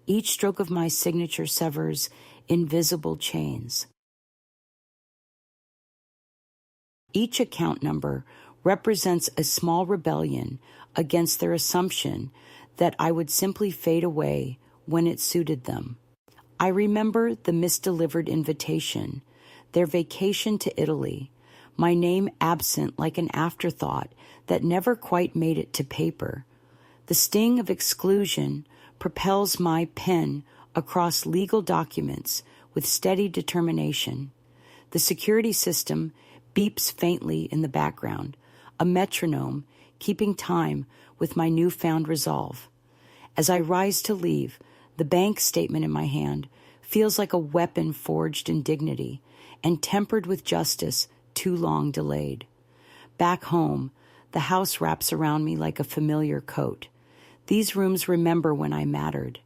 S1: Each stroke of my signature severs invisible chains. Each account number represents a small rebellion against their assumption that I would simply fade away when it suited them. I remember the misdelivered invitation, their vacation to Italy, my name absent like an afterthought that never quite made it to paper. The sting of exclusion propels my pen across legal documents with steady determination. The security system beeps faintly in the background, a metronome keeping time with my newfound resolve. As I rise to leave, the bank statement in my hand feels like a weapon forged in dignity and tempered with justice too long delayed. Back home, the house wraps around me like a familiar coat. These rooms remember when I mattered.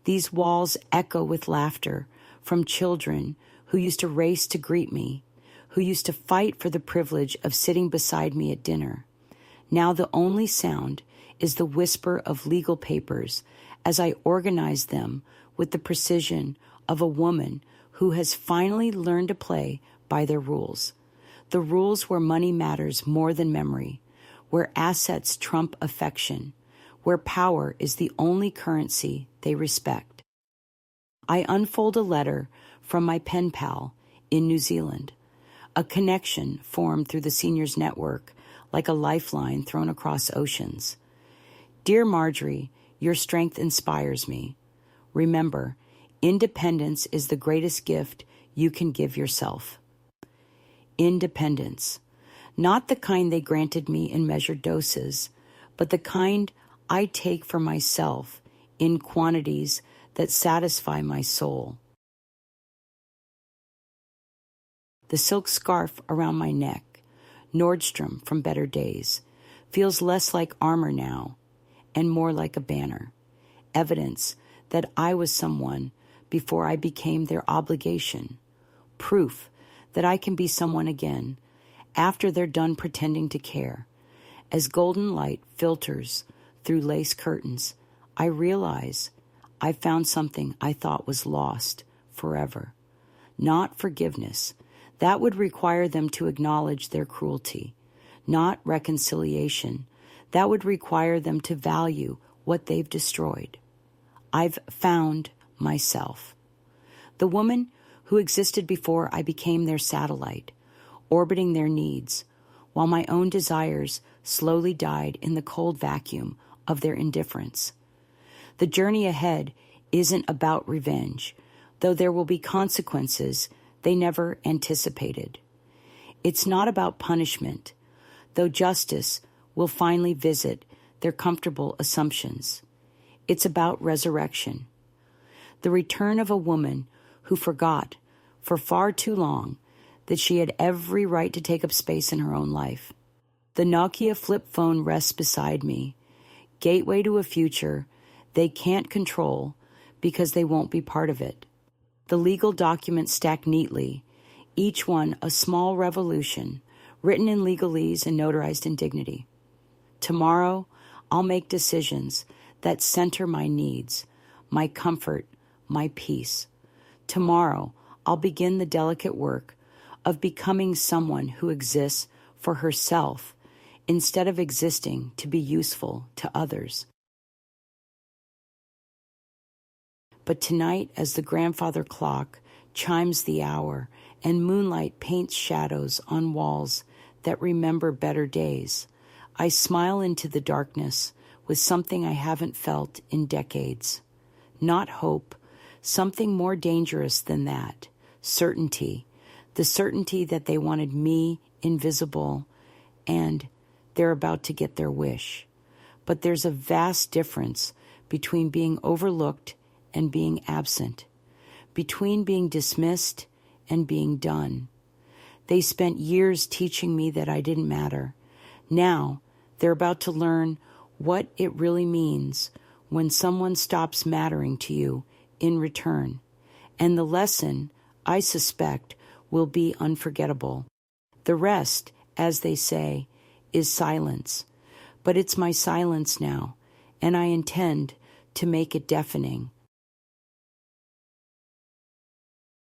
S1: These walls echo with laughter from children who used to race to greet me, who used to fight for the privilege of sitting beside me at dinner. Now the only sound is the whisper of legal papers as I organize them with the precision of a woman who has finally learned to play by their rules. The rules where money matters more than memory, where assets trump affection, where power is the only currency they respect. I unfold a letter from my pen pal in New Zealand, a connection formed through the seniors network like a lifeline thrown across oceans. Dear Marjorie, your strength inspires me. Remember, independence is the greatest gift you can give yourself. Independence. Not the kind they granted me in measured doses, but the kind I take for myself in quantities that satisfy my soul. The silk scarf around my neck, Nordstrom from better days, feels less like armor now and more like a banner, evidence that I was someone before I became their obligation, proof that I can be someone again after they're done pretending to care. As golden light filters through lace curtains, I realize I found something I thought was lost forever. Not forgiveness. That would require them to acknowledge their cruelty. Not reconciliation. That would require them to value what they've destroyed. I've found myself. The woman who existed before I became their satellite, orbiting their needs, while my own desires slowly died in the cold vacuum of their indifference. The journey ahead isn't about revenge, though there will be consequences they never anticipated. It's not about punishment, though justice will finally visit their comfortable assumptions. It's about resurrection. The return of a woman who forgot for far too long that she had every right to take up space in her own life. The Nokia flip phone rests beside me, gateway to a future they can't control because they won't be part of it. The legal documents stacked neatly, each one a small revolution, written in legalese and notarized in dignity. Tomorrow, I'll make decisions that center my needs, my comfort, my peace. Tomorrow, I'll begin the delicate work of becoming someone who exists for herself instead of existing to be useful to others. But tonight, as the grandfather clock chimes the hour and moonlight paints shadows on walls that remember better days, I smile into the darkness with something I haven't felt in decades. Not hope, something more dangerous than that, certainty. The certainty that they wanted me invisible and they're about to get their wish. But there's a vast difference between being overlooked and being absent, between being dismissed and being done. They spent years teaching me that I didn't matter. Now they're about to learn what it really means when someone stops mattering to you in return. And the lesson, I suspect, will be unforgettable. The rest, as they say, is silence. But it's my silence now, and I intend to make it deafening.